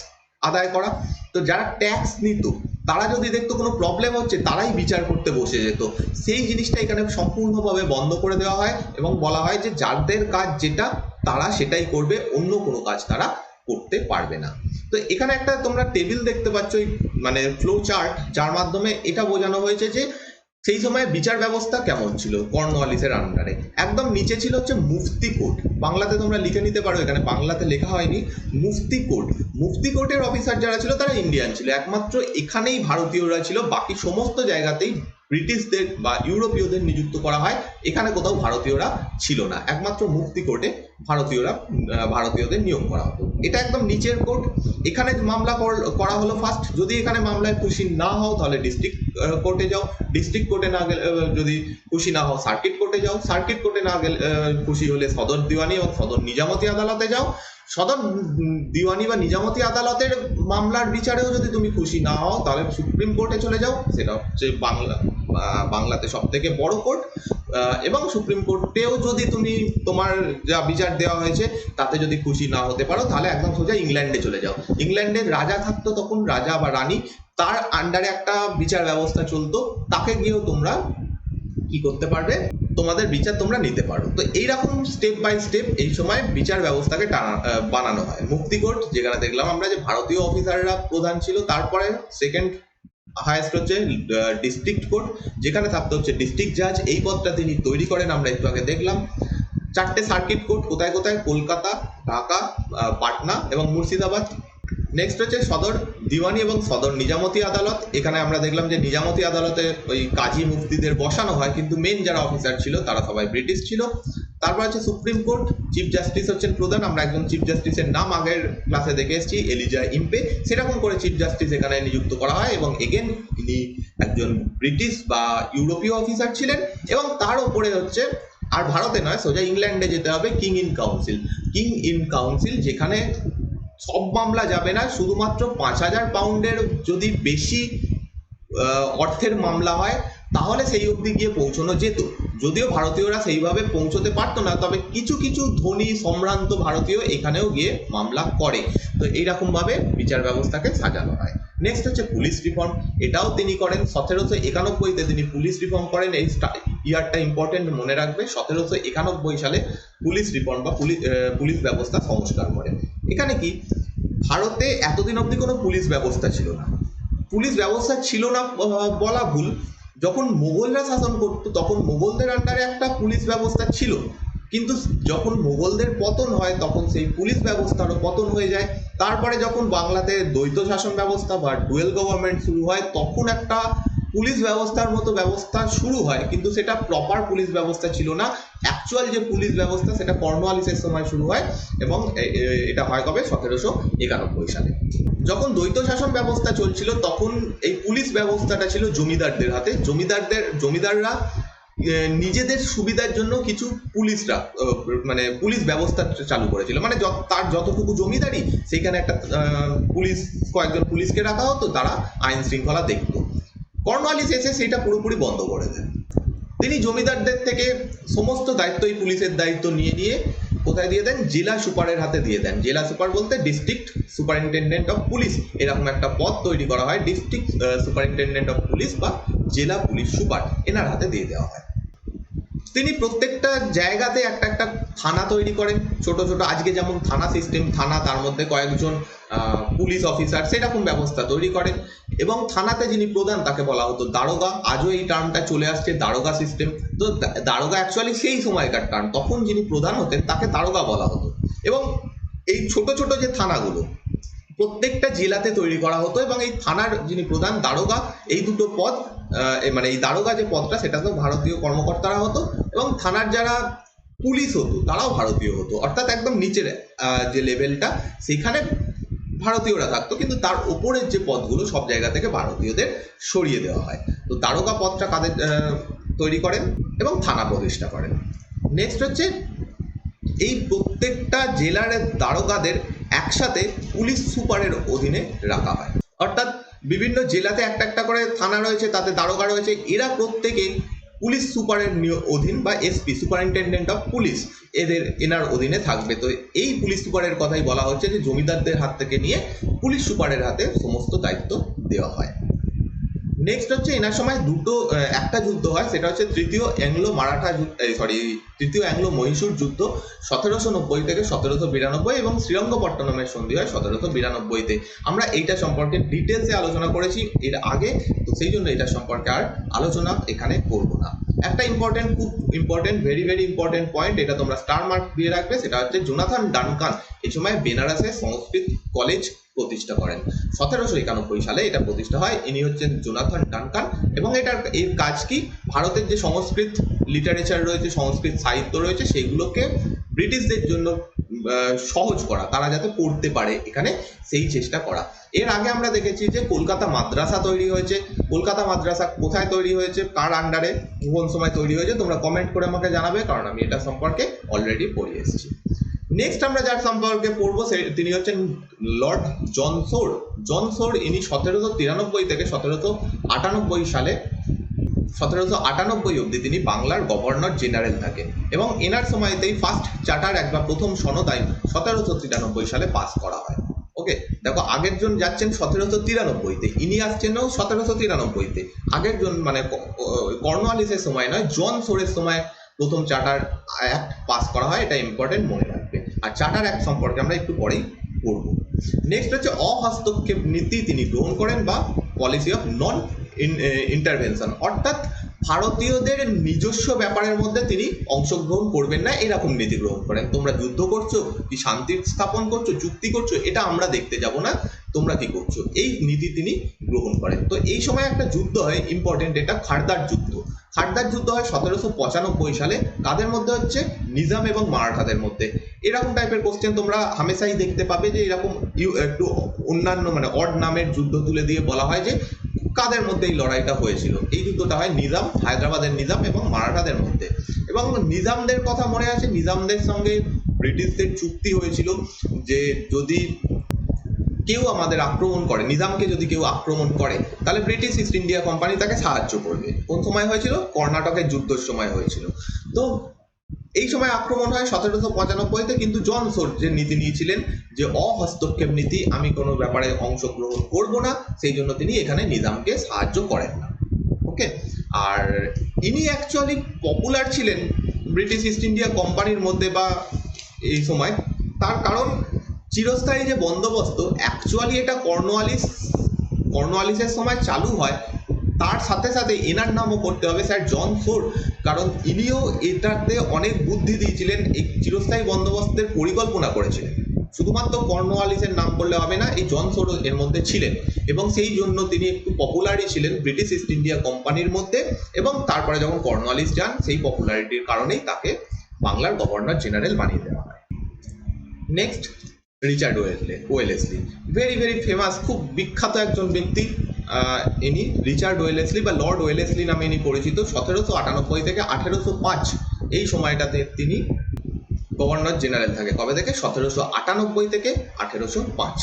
আদায় করা, তো যারা ট্যাক্স নিত তারা যদি দেখতো কোনো প্রবলেম হচ্ছে তারাই বিচার করতে বসে যেত। সেই জিনিসটা এখানে সম্পূর্ণভাবে বন্ধ করে দেওয়া হয় এবং বলা হয় যে যাদের কাজ যেটা তারা সেটাই করবে, অন্য কোনো কাজ তারা করতে পারবে না। তো এখানে একটা তোমরা টেবিল দেখতে পাচ্ছ, মানে ফ্লো চার্ট, যার মাধ্যমে এটা বোঝানো হয়েছে যে সেই সময় বিচার ব্যবস্থা কেমন ছিল কর্নওয়ালিসের আন্ডারে। একদম নিচে ছিল হচ্ছে মুফতি কোর্ট, বাংলাতে তোমরা লিখে নিতে পারো, এখানে বাংলাতে লেখা হয়নি। মুফতি কোর্ট, মুফতি কোর্টের অফিসার যারা ছিল তারা ইন্ডিয়ান ছিল, একমাত্র এখানেই ভারতীয়রা ছিল, বাকি সমস্ত জায়গাতেই ব্রিটিশদের বা ইউরোপীয়দের নিযুক্ত করা হয়, এখানে কোথাও ভারতীয়রা ছিল না, একমাত্র মুফতি কোর্টে ভারতীয়দের নিয়োগ করা হতো। এটা একদম নিচের কোর্ট। এখানে মামলা করা হলো ফার্স্ট, যদি এখানে মামলায় খুশি না হও তাহলে ডিস্ট্রিক্ট কোর্টে যাও, ডিস্ট্রিক্ট কোর্টে না গেলে, যদি খুশি না হও সার্কিট কোর্টে যাও, সার্কিট কোর্টে না গেলে খুশি হলে সদর দিওয়ানি এবং সদর নিজামতি আদালতে যাও। সদর দিওয়ানি বা নিজামতি আদালতের মামলার বিচারেও যদি তুমি খুশি না হও তাহলে সুপ্রিম কোর্টে চলে যাও, সেটা হচ্ছে বাংলাতে সব থেকে বড় কোর্ট। এবং সুপ্রিম কোর্টেও যদি তুমি তোমার যা বিচার দেওয়া হয়েছে তাতে যদি খুশি না হতে পারো তাহলে একদম সোজা ইংল্যান্ডে চলে যাও। ইংল্যান্ডের রাজা থাকতো তখন, রাজা বা রানী, তার আন্ডারে একটা বিচার ব্যবস্থা চলতো, তাকে গিয়েও তোমরা কি করতে পারবে, তোমাদের বিচার তোমরা নিতে পারো। তো এইরকম স্টেপ বাই স্টেপ এই সময় বিচার ব্যবস্থাকে বানানো হয়। মুফতি কোর্ট, যেখানে দেখলাম আমরা যে ভারতীয় অফিসাররা প্রধান ছিল, তারপরে সেকেন্ড হাইয়েস্ট হচ্ছে ডিস্ট্রিক্ট কোর্ট, যেখানে থাকতে হচ্ছে ডিস্ট্রিক্ট জাজ, এই পদটা তিনি তৈরি করেন, আমরা একটু আগে দেখলাম। 4টে সার্কিট কোর্ট, কোথায় কোথায়, কলকাতা, ঢাকা, পাটনা এবং মুর্শিদাবাদ। নেক্সট হচ্ছে সদর দিওয়ানি এবং সদর নিজামতি আদালত। এখানে আমরা দেখলাম যে নিজামতি আদালতে ওই কাজী মুফতিদের বসানো হয়, কিন্তু মেন যারা অফিসার ছিল তারা সবাই ব্রিটিশ ছিল। তারপর আছে সুপ্রিম কোর্ট, চিফ জাস্টিস হচ্ছেন প্রধান, আমরা একজন চিফ জাস্টিসের নাম আগের ক্লাসে দেখে এসেছি, এলিজা ইম্পে, সেরকম করে চিফ জাস্টিস এখানে নিযুক্ত করা হয় এবং এগেন তিনি একজন ব্রিটিশ বা ইউরোপীয় অফিসার ছিলেন। এবং তার উপরে হচ্ছে, আর ভারতে নয়, সোজা ইংল্যান্ডে যেতে হবে, king in council. King in council, যেখানে সব মামলা যাবে না, শুধুমাত্র 5,000 পাউন্ডের যদি বেশি অর্থের মামলা হয় তাহলে সেই অবধি গিয়ে পৌঁছানো যেত। যদিও ভারতীয়রা সেইভাবে পৌঁছতে পারতো না, তবে কিছু কিছু ধনী সম্ভ্রান্ত ভারতীয় এখানেও গিয়ে মামলা করে। তো এইরকম ভাবে বিচার ব্যবস্থাকে সাজানো হয়। নেক্সট হচ্ছে পুলিশ রিফর্ম, এটাও তিনি করেন 1791-তে তিনি পুলিশ রিফর্ম করেন। এই ইয়ারটা ইম্পর্টেন্ট, মনে রাখবে, 1791 সালে পুলিশ রিফর্ম বা পুলিশ ব্যবস্থা সংস্কার করেন। এখানে কি, ভারতে এতদিন অবধি কোনো পুলিশ ব্যবস্থা ছিল না। পুলিশ ব্যবস্থা ছিল না বলা ভুল, যখন মোগলরা শাসন করতো তখন মোগলদের আন্ডারে একটা পুলিশ ব্যবস্থা ছিল, কিন্তু যখন মোগলদের পতন হয় তখন সেই পুলিশ ব্যবস্থারও পতন হয়ে যায়। তারপরে যখন বাংলাতে দ্বৈত শাসন ব্যবস্থা বা ডুয়েল গভর্নমেন্ট শুরু হয় তখন একটা পুলিশ ব্যবস্থার মতো ব্যবস্থা শুরু হয়, কিন্তু সেটা প্রপার পুলিশ ব্যবস্থা ছিল না। অ্যাকচুয়াল যে পুলিশ ব্যবস্থা সেটা কর্নওয়ালিসের সময় শুরু হয় এবং এটা হয় কবে 1791 সালে। যখন দ্বৈত শাসন ব্যবস্থা চলছিল তখন এই পুলিশ ব্যবস্থাটা ছিল জমিদারদের হাতে। জমিদাররা নিজেদের সুবিধার জন্য কিছু পুলিশরা মানে পুলিশ ব্যবস্থা চালু করেছিল, মানে তার যতটুকু জমিদারি সেইখানে একটা পুলিশ, কয়েকজন পুলিশকে রাখা হতো, তারা আইন শৃঙ্খলা দেখতো। কর্নওয়ালিস এসে সেটা পুরোপুরি বন্ধ করে দেন। তিনি জমিদারদের থেকে সমস্ত দায়িত্ব, এই পুলিশের দায়িত্ব নিয়ে কোথায় দিয়ে দেন? জেলা সুপারের হাতে দিয়ে দেন। জেলা সুপার বলতে ডিস্ট্রিক্ট সুপারিনটেন্ডেন্ট অফ পুলিশ, এরকম একটা পদ তৈরি করা হয়। ডিস্ট্রিক্ট সুপারিনটেন্ডেন্ট অফ পুলিশ বা জেলা পুলিশ সুপার এনার হাতে দিয়ে দেওয়া হয়। তিনি প্রত্যেকটা জায়গাতে একটা একটা থানা তৈরি করেন, ছোট ছোট, আজকে যেমন থানা সিস্টেম, থানা, তার মধ্যে কয়েকজন পুলিশ অফিসার, সেরকম ব্যবস্থা তৈরি করেন। এবং থানাতে যিনি প্রধান তাকে বলা হতো দারোগা। আজও এই টার্মটা চলে আসছে, দারোগা সিস্টেম। তো দারোগা অ্যাকচুয়ালি সেই সময়কার টার্ম, তখন যিনি প্রধান হতেন তাকে দারোগা বলা হতো। এবং এই ছোট ছোট যে থানাগুলো প্রত্যেকটা জেলাতে তৈরি করা হতো, এবং এই থানার যিনি প্রধান, দারোগা, এই দুটো পদ, মানে এই দারোগা যে পদটা সেটা তো ভারতীয় কর্মকর্তারা হতো, এবং থানার যারা পুলিশ হতো তারাও ভারতীয় হতো। অর্থাৎ একদম নিচের যে লেভেলটা সেখানে ভারতীয়রা থাকতো, কিন্তু তার উপরের যে পদগুলো সব জায়গা থেকে ভারতীয়দের সরিয়ে দেওয়া হয়। তো দারোগা পদটা কাদের তৈরি করেন এবং থানা প্রতিষ্ঠা করেন। নেক্সট হচ্ছে এই প্রত্যেকটা জেলার দারোগাদের একসাথে পুলিশ সুপারের অধীনে রাখা হয়। অর্থাৎ বিভিন্ন জেলাতে একটা একটা করে থানা রয়েছে, তাতে দারোগা রয়েছে, এরা প্রত্যেকে পুলিশ সুপারের অধীন বা এসপি, সুপারিনটেন্ডেন্ট অফ পুলিশ, এনার অধীনে থাকবে। তো এই পুলিশ সুপারের কথাই বলা হচ্ছে যে জমিদারদের হাত থেকে নিয়ে পুলিশ সুপারের হাতে সমস্ত দায়িত্ব দেওয়া হয়। নেক্সট হচ্ছে এনার সময় একটা যুদ্ধ হয়, সেটা হচ্ছে তৃতীয় অ্যাংলো মহীশূর যুদ্ধ 1790 থেকে 1792, এবং শ্রীরঙ্গপট্টনমের সন্ধি হয় 1792-তে। আমরা এইটা সম্পর্কে ডিটেলসে আলোচনা করেছি এর আগে, তো সেই জন্য এটা সম্পর্কে আর আলোচনা এখানে করব না। একটা খুব important, very very important point, এটা তোমরা স্টার মার্ক দিয়ে রাখবে, সেটা হচ্ছে জোনাথন ডানকান এই সময় বেনারসে সংস্কৃত কলেজ প্রতিষ্ঠা করেন। 1791 সালে এটা প্রতিষ্ঠা হয়। ইনি হচ্ছেন জোনাথন ডানকান, এবং এর কাজ কি? ভারতের যে সংস্কৃত লিটারেচার রয়েছে, সংস্কৃত সাহিত্য রয়েছে, সেগুলোকে ব্রিটিশদের জন্য সহজ করা, তারা যাতে পড়তে পারে এখানে, সেই চেষ্টা করা। এর আগে আমরা দেখেছি যে কলকাতা মাদ্রাসা তৈরি হয়েছে। কলকাতা মাদ্রাসা কোথায় তৈরি হয়েছে, কার আন্ডারে, কোন সময় তৈরি হয়েছে, তোমরা কমেন্ট করে আমাকে জানাবে, কারণ আমি এটা সম্পর্কে অলরেডি পড়ে এসেছি। নেক্সট আমরা যার সম্পর্কে পড়বো তিনি হচ্ছেন লর্ড জন সোর। ইনি 1793 থেকে 1798 সালে 1798 অবধি তিনি বাংলার গভর্নর জেনারেল থাকেন, এবং এনার সময়তেই ফার্স্ট চার্টার অ্যাক্ট বা প্রথম সনদ আইন 1793 সালে পাস করা হয়। ওকে, দেখো আগের জন যাচ্ছেন 1793-তে, ইনি আসছেনও 1793-তে। আগের জন মানে কর্নওয়ালিসের সময় নয়, জন সোরের সময় প্রথম চার্টার অ্যাক্ট পাস করা হয়। এটা ইম্পর্টেন্ট, মনে রাখবে। আর চার্টার অ্যাক্ট সম্পর্কে আমরা একটু পরেই পড়ব। নেক্সট হচ্ছে অহস্তক্ষেপ নীতি তিনি গ্রহণ করেন, বা পলিসি অফ নন ইন্টারভেনশন, অর্থাৎ ভারতীয়দের নিজস্ব ব্যাপারের মধ্যে তিনি অংশগ্রহণ করবেন না, এরকম নীতি গ্রহণ করেন। তোমরা যুদ্ধ করছো কি, শান্তি স্থাপন করছো, চুক্তি করছো, এটা আমরা দেখতে যাব না, তোমরা কি করছো, এই নীতি তিনি গ্রহণ করেন। তো এই সময় একটা যুদ্ধ হয় ইম্পর্টেন্ট, এটা খারদার যুদ্ধ। খারদার যুদ্ধ হয় 1795 সালে। কাদের মধ্যে হচ্ছে? নিজাম এবং মারাঠাদের মধ্যে। এরকম টাইপের কোশ্চেন তোমরা হামেশাই দেখতে পাবে, যে এরকম একটু অন্যান্য মানে অড নামের যুদ্ধ তুলে দিয়ে বলা হয় যে কাদের মধ্যে এই লড়াইটা হয়েছিল। এই যুদ্ধটা হয় নিজাম, হায়দ্রাবাদের নিজাম এবং মারাঠাদের মধ্যে। এবং নিজামদের কথা মনে আছে, নিজামদের সঙ্গে ব্রিটিশদের চুক্তি হয়েছিল যে যদি কেউ আমাদের আক্রমণ করে, নিজামকে যদি কেউ আক্রমণ করে, তাহলে ব্রিটিশ ইস্ট ইন্ডিয়া কোম্পানি তাকে সাহায্য করবে। কোন সময় হয়েছিল? কর্ণাটকের যুদ্ধের সময় হয়েছিল। তো এই সময় আক্রমণ হয় 1795-তে, কিন্তু জন সোর যে নীতি নিয়েছিলেন যে অহস্তক্ষেপ নীতি, আমি কোনো ব্যাপারে অংশগ্রহণ করব না, সেই জন্য তিনি এখানে নিজামকে সাহায্য করেন না। ওকে, আর ইনি অ্যাকচুয়ালি পপুলার ছিলেন ব্রিটিশ ইস্ট ইন্ডিয়া কোম্পানির মধ্যে বা এই সময়, তার কারণ চিরস্থায়ী যে বন্দোবস্ত, অ্যাকচুয়ালি এটা কর্নওয়ালিসের সময় চালু হয়, তার সাথে সাথে এনার নামও করতে হবে স্যার জন সোর, কারণ ইনিও এটাতে অনেক বুদ্ধি দিয়েছিলেন, এই চিরস্থায়ী বন্দোবস্তের পরিকল্পনা করেছিলেন। শুধুমাত্র কর্নওয়ালিসের নাম বললে হবে না, এই জন সোরো এর মধ্যে ছিলেন এবং সেই জন্য তিনি একটু পপুলারই ছিলেন ব্রিটিশ ইস্ট ইন্ডিয়া কোম্পানির মধ্যে। এবং তারপরে যখন কর্নওয়ালিস যান সেই পপুলারিটির কারণেই তাকে বাংলার গভর্নর জেনারেল বানিয়ে দেওয়া হয়। Next, Richard Wellesley, very very famous, খুব বিখ্যাত একজন ব্যক্তি। ইনি রিচার্ড ওয়েলেসলি বা লর্ড ওয়েলেসলি নামে ইনি পরিচিত। 1798 থেকে 1805 এই সময়টাতে তিনি গভর্নর জেনারেল থাকে। কবে থেকে? 1798 থেকে 1805।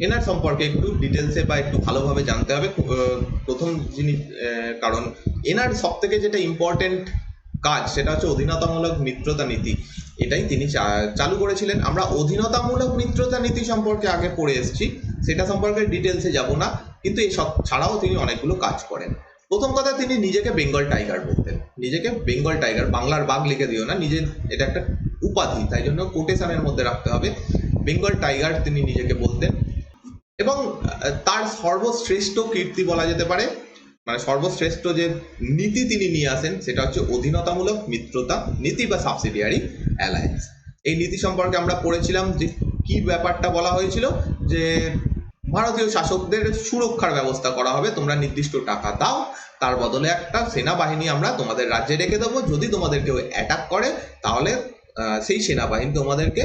এনার সম্পর্কে একটু ডিটেলসে বা একটু ভালোভাবে জানতে হবে প্রথম জিনিস, কারণ এনার সব থেকে যেটা ইম্পর্টেন্ট কাজ সেটা হচ্ছে অধীনতামূলক মিত্রতা নীতি। এটাই তিনি চালু করেছিলেন। আমরা অধীনতামূলক মিত্রতা নীতি সম্পর্কে আগে পড়ে এসেছি, সেটা সম্পর্কে ডিটেলসে যাব না, কিন্তু এসব ছাড়াও তিনি অনেকগুলো কাজ করেন। প্রথম কথা, তিনি নিজেকে বেঙ্গল টাইগার বলতেন। নিজেকে বেঙ্গল টাইগার, বাংলার বাঘ লিখে দিও না, নিজের এটা একটা উপাধি, তাই জন্য কোটেশনের মধ্যে রাখতে হবে। বেঙ্গল টাইগার তিনি নিজেকে বলতেন। এবং তার সর্বশ্রেষ্ঠ কীর্তি বলা যেতে পারে, মানে সর্বশ্রেষ্ঠ যে নীতি তিনি নিয়ে আসেন সেটা হচ্ছে অধীনতামূলক মিত্রতা নীতি বা সাবসিডিয়ারি অ্যালায়েন্স। এই নীতি সম্পর্কে আমরা পড়েছিলাম যে কি ব্যাপারটা বলা হয়েছিল, যে ভারতীয় শাসকদের সুরক্ষার ব্যবস্থা করা হবে, তোমরা নির্দিষ্ট টাকা দাও, তার বদলে একটা সেনাবাহিনী আমরা তোমাদের রাজ্যে রেখে দেবো, যদি তোমাদের কেউ অ্যাটাক করে তাহলে সেই সেনাবাহিনী তোমাদেরকে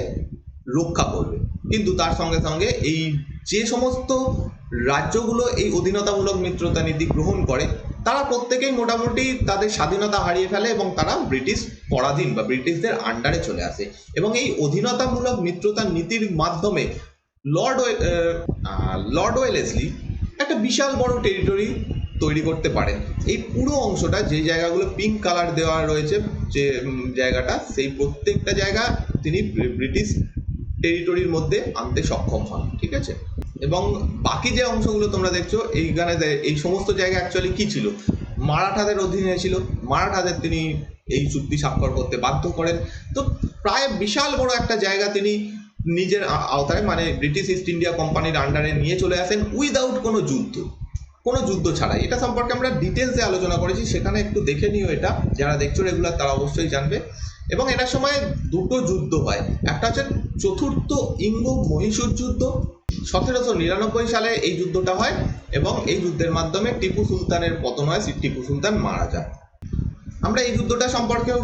রক্ষা করবে। কিন্তু তার সঙ্গে সঙ্গে এই যে সমস্ত রাজ্যগুলো এই অধীনতামূলক মিত্রতা নীতি গ্রহণ করে তারা প্রত্যেকেই মোটামুটি তাদের স্বাধীনতা হারিয়ে ফেলে এবং তারা ব্রিটিশ পরাধীন বা ব্রিটিশদের আন্ডারে চলে আসে। এবং এই অধীনতামূলক মিত্রতা নীতির মাধ্যমে লর্ড ওয়েলেসলি একটা বিশাল বড় টেরিটরি তৈরি করতে পারেন। এই পুরো অংশটা, যে জায়গাগুলো পিঙ্ক কালার দেওয়া রয়েছে, যে জায়গাটা, সেই প্রত্যেকটা জায়গা তিনি ব্রিটিশ টেরিটরির মধ্যে আনতে সক্ষম হন। ঠিক আছে, এবং বাকি যে অংশগুলো তোমরা দেখছো এইখানে, এই সমস্ত জায়গা অ্যাকচুয়ালি কি ছিল? মারাঠাদের অধীনে ছিল। মারাঠাদের তিনি এই চুক্তি স্বাক্ষর করতে বাধ্য করেন। তো প্রায় বিশাল বড় একটা জায়গা তিনি নিজের আওতায়, মানে ব্রিটিশ ইস্ট ইন্ডিয়া কোম্পানির আন্ডারে নিয়ে চলে আসেন উইদাউট কোনো যুদ্ধ ছাড়াই। এটা সম্পর্কে আমরা ডিটেলসে আলোচনা করেছি, সেখানে একটু দেখে নিও। এটা যারা দেখছো রেগুলার তারা অবশ্যই জানবে। এবং এটার সময় দুটো যুদ্ধ হয়, একটা হচ্ছে চতুর্থ ইঙ্গো মহীশূর যুদ্ধ। 1799 সালে এই যুদ্ধটা হয় এবং এই যুদ্ধের মাধ্যমে টিপু সুলতানের পতন হয়, টিপু সুলতান মারা যান। আমরা এই যুদ্ধটা সম্পর্কেও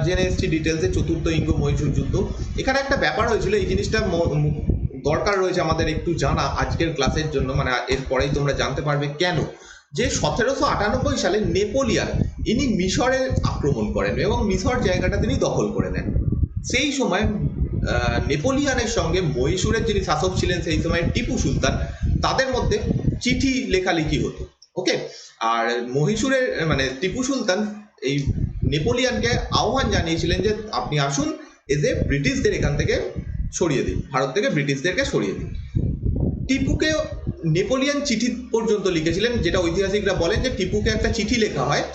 জেনে এসেছি ডিটেলসে, চতুর্থ ইঙ্গো মহীশূর যুদ্ধ। এখানে একটা ব্যাপার হয়েছিল, এই জিনিসটা দরকার রয়েছে আমাদের একটু জানা আজকের ক্লাসের জন্য, মানে এরপরেই তোমরা জানতে পারবে কেন। যে 1798 সালে নেপোলিয়ান ইনি মিশরে আক্রমণ করেন এবং মিশর জায়গাটা তিনি দখল করে নেন। সেই সময় নেপোলিয়ানের সঙ্গে মহীশূরের যিনি শাসক ছিলেন সেই সময় টিপু সুলতান, তাদের মধ্যে চিঠি লেখালেখি হতো। ওকে, আর মহীশূরের মানে টিপু সুলতান এই নেপোলিয়ানকে আহ্বান জানিয়েছিলেন যে আপনি আসুন, এতে ব্রিটিশদের এখান থেকে সরিয়ে দিন, ভারত থেকে ব্রিটিশদেরকে সরিয়ে দিন। টিপুকে নেপোলিয়ান চিঠি পর্যন্ত লিখেছিলেন, যেটা ঐতিহাসিকরা বলেন যে টিপুকে একটা চিঠি লেখা হয়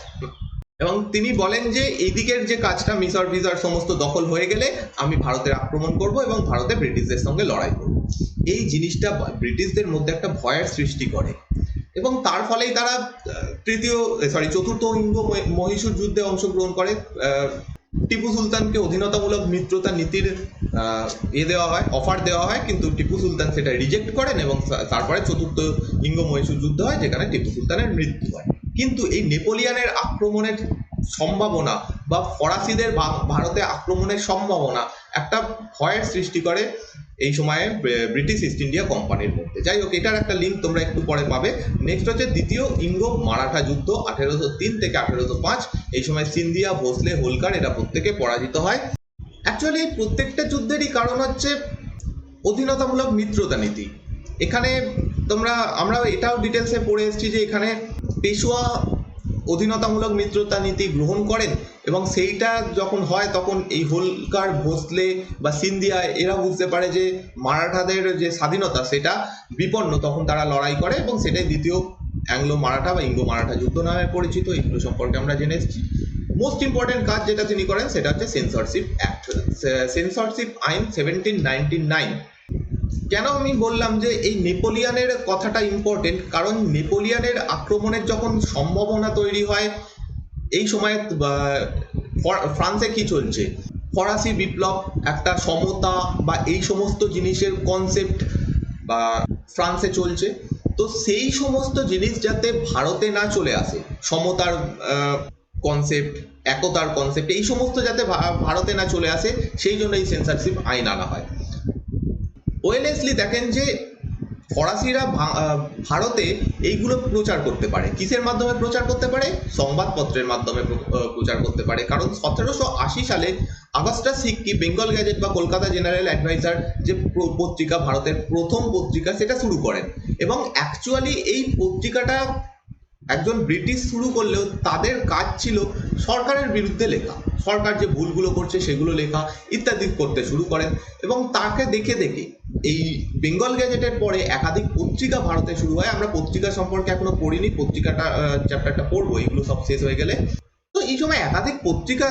এবং তিনি বলেন যে এইদিকের যে কাজটা মিশর ভিশর সমস্ত দখল হয়ে গেলে আমি ভারতের আক্রমণ করব এবং ভারতে ব্রিটিশদের সঙ্গে লড়াই করব। এই জিনিসটা ব্রিটিশদের মধ্যে একটা ভয়ের সৃষ্টি করে এবং তার ফলেই তারা চতুর্থ ইঙ্গো মহীশূর যুদ্ধে অংশগ্রহণ করে। টিপু সুলতানকে অধীনতামূলক মিত্রতা নীতির অফার দেওয়া হয়, কিন্তু টিপু সুলতান সেটা রিজেক্ট করেন এবং তারপরে চতুর্থ ইঙ্গো মহীশূর যুদ্ধ হয়, যেখানে টিপু সুলতানের মৃত্যু হয়। কিন্তু এই নেপোলিয়ানের আক্রমণের সম্ভাবনা বা ফরাসিদের ভারতে আক্রমণের সম্ভাবনা একটা ভয়ের সৃষ্টি করে এই সময়ে ব্রিটিশ ইস্ট ইন্ডিয়া কোম্পানির মধ্যে। যাই হোক, এটার একটা লিঙ্ক তোমরা একটু পরে পাবে। নেক্সট হচ্ছে দ্বিতীয় ইঙ্গো মারাঠা যুদ্ধ 1803 থেকে 1805। এই সময় সিন্ধিয়া, ভোসলে, হোলকার এরা প্রত্যেকে পরাজিত হয়। অ্যাকচুয়ালি প্রত্যেকটা যুদ্ধেরই কারণ হচ্ছে অধীনতামূলক মিত্রতা নীতি। এখানে আমরা এটাও ডিটেলসে পড়ে এসেছি যে এখানে পেশোয়া অধীনতামূলক মিত্রতা নীতি গ্রহণ করেন এবং সেইটা যখন হয় তখন এই হোলকার, ভোসলে বা সিন্ধিয়া এরা বুঝতে পারে যে মারাঠাদের যে স্বাধীনতা সেটা বিপন্ন, তখন তারা লড়াই করে এবং সেটাই দ্বিতীয় অ্যাংলো মারাঠা বা ইঙ্গো মারাঠা যুদ্ধ নামে পরিচিত। এগুলো সম্পর্কে আমরা জেনে এসেছি। মোস্ট ইম্পর্টেন্ট কাজ যেটা তিনি করেন সেটা হচ্ছে সেন্সরশিপ অ্যাক্ট, সেন্সরশিপ আইন 1799। কেন আমি বললাম যে এই নেপোলিয়ানের কথাটা ইম্পর্টেন্ট, কারণ নেপোলিয়ানের আক্রমণের যখন সম্ভাবনা তৈরি হয় এই সময় ফ্রান্সে কি চলছে, ফরাসি বিপ্লব, একটা সমতা বা এই সমস্ত জিনিসের কনসেপ্ট বা ফ্রান্সে চলছে। তো সেই সমস্ত জিনিস যাতে ভারতে না চলে আসে, সমতার কনসেপ্ট, একতার কনসেপ্ট, এই সমস্ত যাতে ভারতে না চলে আসে, সেই জন্য এই সেন্সরশিপ আইন আনা হয়। ওয়েলেসলি দেখেন যে ফরাসিরা ভারতে এইগুলো প্রচার করতে পারে, কিসের মাধ্যমে প্রচার করতে পারে? সংবাদপত্রের মাধ্যমে প্রচার করতে পারে। কারণ 1780 সালে আগস্টাস হিক্কি বেঙ্গল গ্যাজেট বা কলকাতা জেনারেল অ্যাডভাইজার যে পত্রিকা, ভারতের প্রথম পত্রিকা, সেটা শুরু করেন। এবং অ্যাকচুয়ালি এই পত্রিকাটা একজন ব্রিটিশ শুরু করলেও তাদের কাজ ছিল সরকারের বিরুদ্ধে লেখা, সরকার যে ভুলগুলো করছে সেগুলো লেখা ইত্যাদি করতে শুরু করেন। এবং তাকে দেখে দেখে এই বেঙ্গল গ্যাজেটের পরে একাধিক পত্রিকা ভারতে শুরু হয়। আমরা পত্রিকা সম্পর্কে এখনো পড়িনি, পত্রিকাটা চ্যাপ্টারটা পড়বো এগুলো সব শেষ হয়ে গেলে। তো এই সময় একাধিক পত্রিকা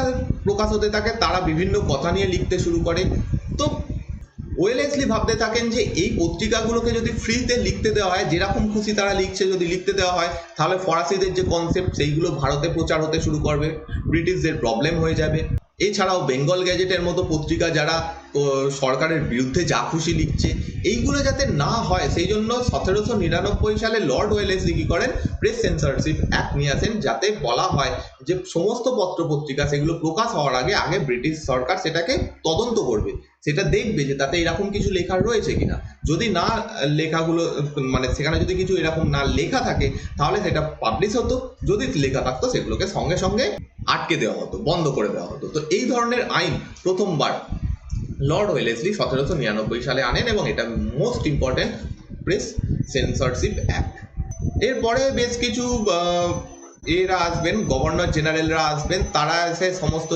প্রকাশ হতে থাকে, তারা বিভিন্ন কথা নিয়ে লিখতে শুরু করে। তো ওয়েলেসলি ভাবতে থাকেন যে এই পত্রিকাগুলোকে যদি ফ্রিতে লিখতে দেওয়া হয়, যেরকম খুশি তারা লিখছে যদি লিখতে দেওয়া হয়, তাহলে ফরাসিদের যে কনসেপ্ট সেইগুলো ভারতে প্রচার হতে শুরু করবে, ব্রিটিশদের প্রবলেম হয়ে যাবে। এছাড়াও বেঙ্গল গ্যাজেটের মতো পত্রিকা যারা সরকারের বিরুদ্ধে যা খুশি লিখছে, এইগুলো যাতে না হয় সেই জন্য 1799 সালে লর্ড ওয়েলেসলি কি করেন? প্রেস সেন্সরশিপ অ্যাক্ট নিয়ে আসেন, যাতে বলা হয় যে সমস্ত পত্র পত্রিকা সেগুলো প্রকাশ হওয়ার আগে আগে ব্রিটিশ সরকার সেটাকে তদন্ত করবে, সেটা দেখবে যে তাতে এরকম কিছু লেখা রয়েছে কিনা। যদি না লেখাগুলো মানে সেখানে যদি কিছু এরকম না লেখা থাকে তাহলে সেটা পাবলিশ হতো, যদি লেখা থাকতো সেগুলোকে সঙ্গে সঙ্গে আটকে দেওয়া হতো, বন্ধ করে দেওয়া হতো। তো এই ধরনের আইন প্রথমবার লর্ড ওয়েলেসলি 1799 সালে আনেন এবং এটা most important press censorship act. এরপরে বেশ কিছু এরা আসবেন, গভর্নর জেনারেলরা আসবেন, তারা এসে সমস্ত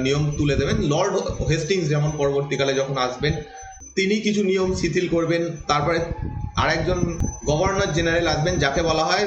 নিয়ম তুলে দেবেন। লর্ড হেস্টিংস যেমন পরবর্তীকালে যখন আসবেন, তিনি কিছু নিয়ম শিথিল করবেন। তারপরে আরেকজন গভর্নর জেনারেল আসবেন, যাকে বলা হয়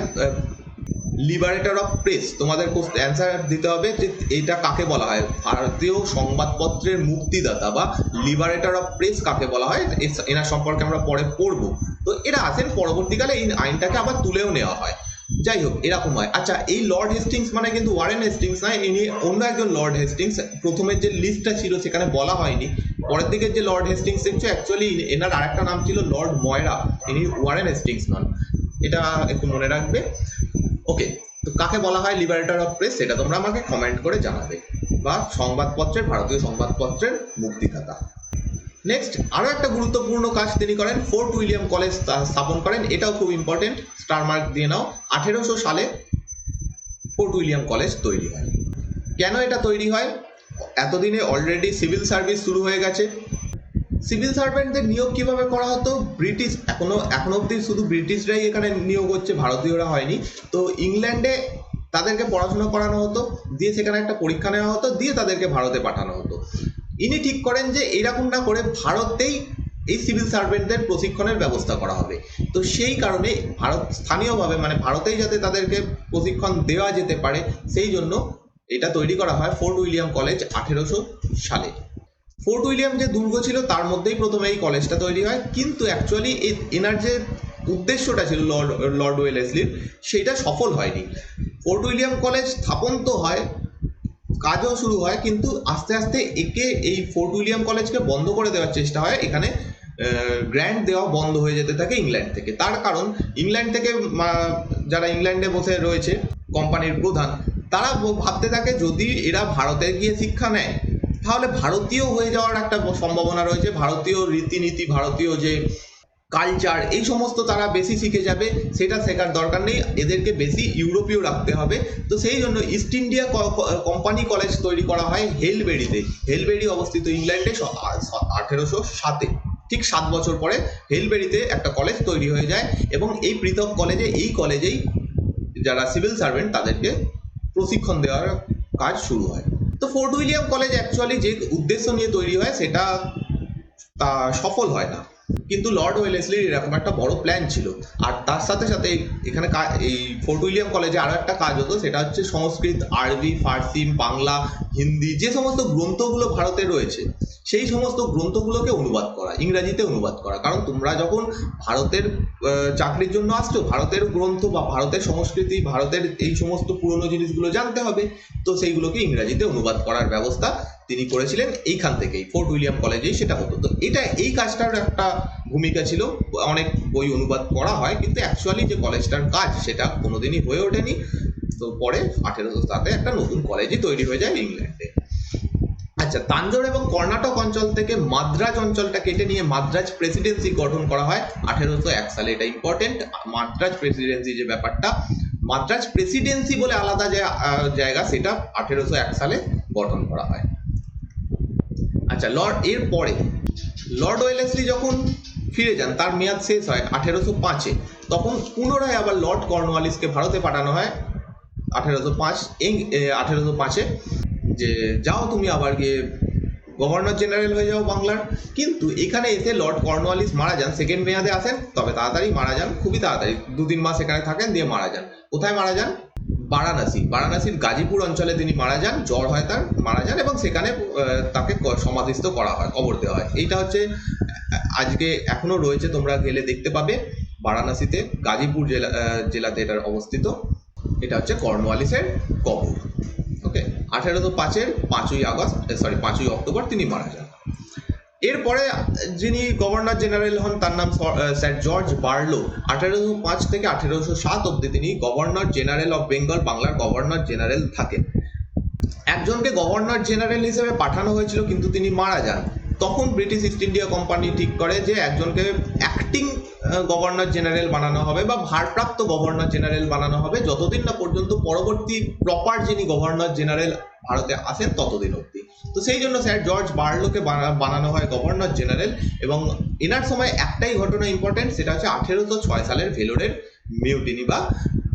লিবারেটর অফ প্রেস। তোমাদের অ্যান্সার দিতে হবে যে এটা কাকে বলা হয়, ভারতীয় সংবাদপত্রের মুক্তিদাতা বা লিবারেটর অফ প্রেস কাকে বলা হয়, এনার সম্পর্কে আমরা পরে পড়বো। তো এরা আসেন, পরবর্তীকালে এই আইনটাকে আবার তুলেও নেওয়া হয়। যাই হোক, এরকম হয়। আচ্ছা, এই লর্ড হেস্টিংস মানে কিন্তু ওয়ারেন হেস্টিংস নয়, ইনি অন্য একজন লর্ড হেস্টিংস। প্রথমের যে লিস্টটা ছিল সেখানে বলা হয়নি, পরের দিকের যে লর্ড হেস্টিংস দেখছো অ্যাকচুয়ালি এনার আরেকটা নাম ছিল লর্ড ময়রা, ইনি ওয়ারেন হেস্টিংস নন, এটা একটু মনে রাখবে। ওকে, তো কাকে বলা হয় লিবারেটর অফ প্রেস, সেটা তোমরা আমাকে কমেন্ট করে জানাবে, বা সংবাদপত্রের, ভারতীয় সংবাদপত্রের মুক্তিদাতা। নেক্সট আরো একটা গুরুত্বপূর্ণ কাজ তিনি করেন, ফোর্ট উইলিয়াম কলেজ স্থাপন করেন। এটাও খুব ইম্পর্টেন্ট, স্টার মার্ক দিয়ে নাও। 1800 সালে ফোর্ট উইলিয়াম কলেজ তৈরি হয়। কেন এটা তৈরি হয়? এতদিনে অলরেডি সিভিল সার্ভিস শুরু হয়ে গেছে। সিভিল সার্ভেন্টদের নিয়োগ কিভাবে করা হতো? ব্রিটিশ, এখনো অবধি শুধু ব্রিটিশরাই এখানে নিয়োগ হচ্ছে, ভারতীয়রা হয়নি। তো ইংল্যান্ডে তাদেরকে পড়াশোনা করানো হতো, দিয়ে সেখানে একটা পরীক্ষা নেওয়া হতো, দিয়ে তাদেরকে ভারতে পাঠানো হতো। ইনি ঠিক করেন যে এরকম না করে ভারতেই এই সিভিল সার্ভেন্টদের প্রশিক্ষণের ব্যবস্থা করা হবে। তো সেই কারণে ভারত স্থানীয়ভাবে মানে ভারতেই যাতে তাদেরকে প্রশিক্ষণ দেওয়া যেতে পারে, সেই জন্য এটা তৈরি করা হয় ফোর্ট উইলিয়াম কলেজ 1800 সালে। ফোর্ট উইলিয়াম যে দুর্গ ছিল তার মধ্যেই প্রথমে এই কলেজটা তৈরি হয়, কিন্তু অ্যাকচুয়ালি এনার যে উদ্দেশ্যটা ছিল লর্ড ওয়েলেসলির, সেটা সফল হয়নি। ফোর্ট উইলিয়াম কলেজ স্থাপন তো হয়, কাজও শুরু হয়, কিন্তু আস্তে আস্তে একে এই ফোর্ট উইলিয়াম কলেজকে বন্ধ করে দেওয়ার চেষ্টা হয়। এখানে গ্র্যান্ট দেওয়া বন্ধ হয়ে যেতে থাকে ইংল্যান্ড থেকে। তার কারণ ইংল্যান্ড থেকে যারা ইংল্যান্ডে বসে রয়েছে কোম্পানির প্রধান, তারা ভাবতে থাকে যদি এরা ভারতে গিয়ে শিক্ষা নেয় তাহলে ভারতীয় হয়ে যাওয়ার একটা সম্ভাবনা রয়েছে, ভারতীয় রীতিনীতি, ভারতীয় যে কালচার, এই সমস্ত তারা বেশি শিখে যাবে, সেটা শেখার দরকার নেই, এদেরকে বেশি ইউরোপীয় রাখতে হবে। তো সেই জন্য ইস্ট ইন্ডিয়া কোম্পানি কলেজ তৈরি করা হয় হেলবেরিতে। হেলবেরি অবস্থিত ইংল্যান্ডে 1807-এ। ঠিক 7 বছর পরে হেলবেরিতে একটা কলেজ তৈরি হয়ে যায়, এবং এই পৃথক কলেজে, এই কলেজেই যারা সিভিল সার্ভেন্ট তাদেরকে প্রশিক্ষণ দেওয়ার কাজ শুরু হয়। তো ফোর্ট উইলিয়াম কলেজ অ্যাকচুয়ালি যে উদ্দেশ্য নিয়ে তৈরি হয় সেটা তা সফল হয় না, কিন্তু লর্ড ওয়েলেসলির এরকম একটা বড় প্ল্যান ছিল। আর তার সাথে সাথে এখানে এই ফোর্ট উইলিয়াম কলেজে আরো একটা কাজ হতো, সেটা হচ্ছে সংস্কৃত, আরবি, ফার্সি, বাংলা, হিন্দি যে সমস্ত গ্রন্থগুলো ভারতে রয়েছে সেই সমস্ত গ্রন্থগুলোকে অনুবাদ করা, ইংরাজিতে অনুবাদ করা। কারণ তোমরা যখন ভারতের চাকরির জন্য আসছো, ভারতের গ্রন্থ বা ভারতের সংস্কৃতি, ভারতের এই সমস্ত পুরনো জিনিসগুলো জানতে হবে, তো সেইগুলোকে ইংরাজিতে অনুবাদ করার ব্যবস্থা তিনি করেছিলেন। এইখান থেকেই ফোর্ট উইলিয়াম কলেজেই সেটা হতো। তো এই কাজটার একটা ভূমিকা ছিল। অনেক বই অনুবাদ করা হয়, কিন্তু অ্যাকচুয়ালি যে কলেজটার কাজ সেটা কোনোদিনই হয়ে ওঠেনি। তো পরে 1807-এ একটা নতুন কলেজই তৈরি হয়ে যায় ইংল্যান্ডে। আচ্ছা, তাঞ্জোর এবং কর্ণাটক অঞ্চল থেকে মাদ্রাজ অঞ্চলটা কেটে নিয়ে মাদ্রাজ প্রেসিডেন্সি গঠন করা হয় 1801 সালে। এটা ইম্পর্টেন্ট, মাদ্রাজ প্রেসিডেন্সি যে ব্যাপারটা, মাদ্রাজ প্রেসিডেন্সি বলে আলাদা যে জায়গা, সেটা 1801 সালে গঠন করা হয়। আচ্ছা, এর পরে লর্ড ওয়েলেসলি যখন ফিরে যান, তার মেয়াদ শেষ হয় 1805-এ, তখন পুনরায় আবার লর্ড কর্নওয়ালিসকে ভারতে পাঠানো হয় 1805-এ, যে যাও তুমি আবার গিয়ে গভর্নর জেনারেল হয়ে যাও বাংলার। কিন্তু এখানে এসে লর্ড কর্নওয়ালিস মারা যান, সেকেন্ড মেয়াদে আসেন, তবে তাড়াতাড়ি মারা যান, খুবই তাড়াতাড়ি, 2-3 মাস এখানে থাকেন, দিয়ে মারা যান। কোথায় মারা যান? বারাণসীর গাজীপুর অঞ্চলে তিনি মারা যান, জ্বর হয় তার, মারা যান, এবং সেখানে তাকে সমাধিস্থ করা হয়, কবর দেওয়া হয়। এইটা হচ্ছে আজকে এখনো রয়েছে, তোমরা গেলে দেখতে পাবে, বারাণসীতে, গাজীপুর জেলাতে এটার অবস্থিত। এটা হচ্ছে কর্নওয়ালিসের কবর। ওকে, 1805-এর 5ই অক্টোবর তিনি মারা যান। এরপরে যিনি গভর্নর জেনারেল হন তার নাম স্যার জর্জ বার্লো। 1805 থেকে 1807 অব্দি তিনি গভর্নর জেনারেল অফ বেঙ্গল, বাংলার গভর্নর জেনারেল থাকেন। একজনকে গভর্নর জেনারেল হিসেবে পাঠানো হয়েছিল, কিন্তু তিনি মারা যান। তখন ব্রিটিশ ইস্ট ইন্ডিয়া কোম্পানি ঠিক করে যে একজনকে অ্যাক্টিং গভর্নর জেনারেল বানানো হবে, বা ভারপ্রাপ্ত গভর্নর জেনারেল বানানো হবে, যতদিন না পর্যন্ত পরবর্তী প্রপার যিনি গভর্নর জেনারেল ভারতে আসেন ততদিন অবধি। তো সেই জন্য স্যার জর্জ বার্লোকে বানানো হয় গভর্নর জেনারেল। এবং এনার সময় একটাই ঘটনা ইম্পর্টেন্ট, সেটা হচ্ছে 1806 সালের ভেলোরের মিউটিনি বা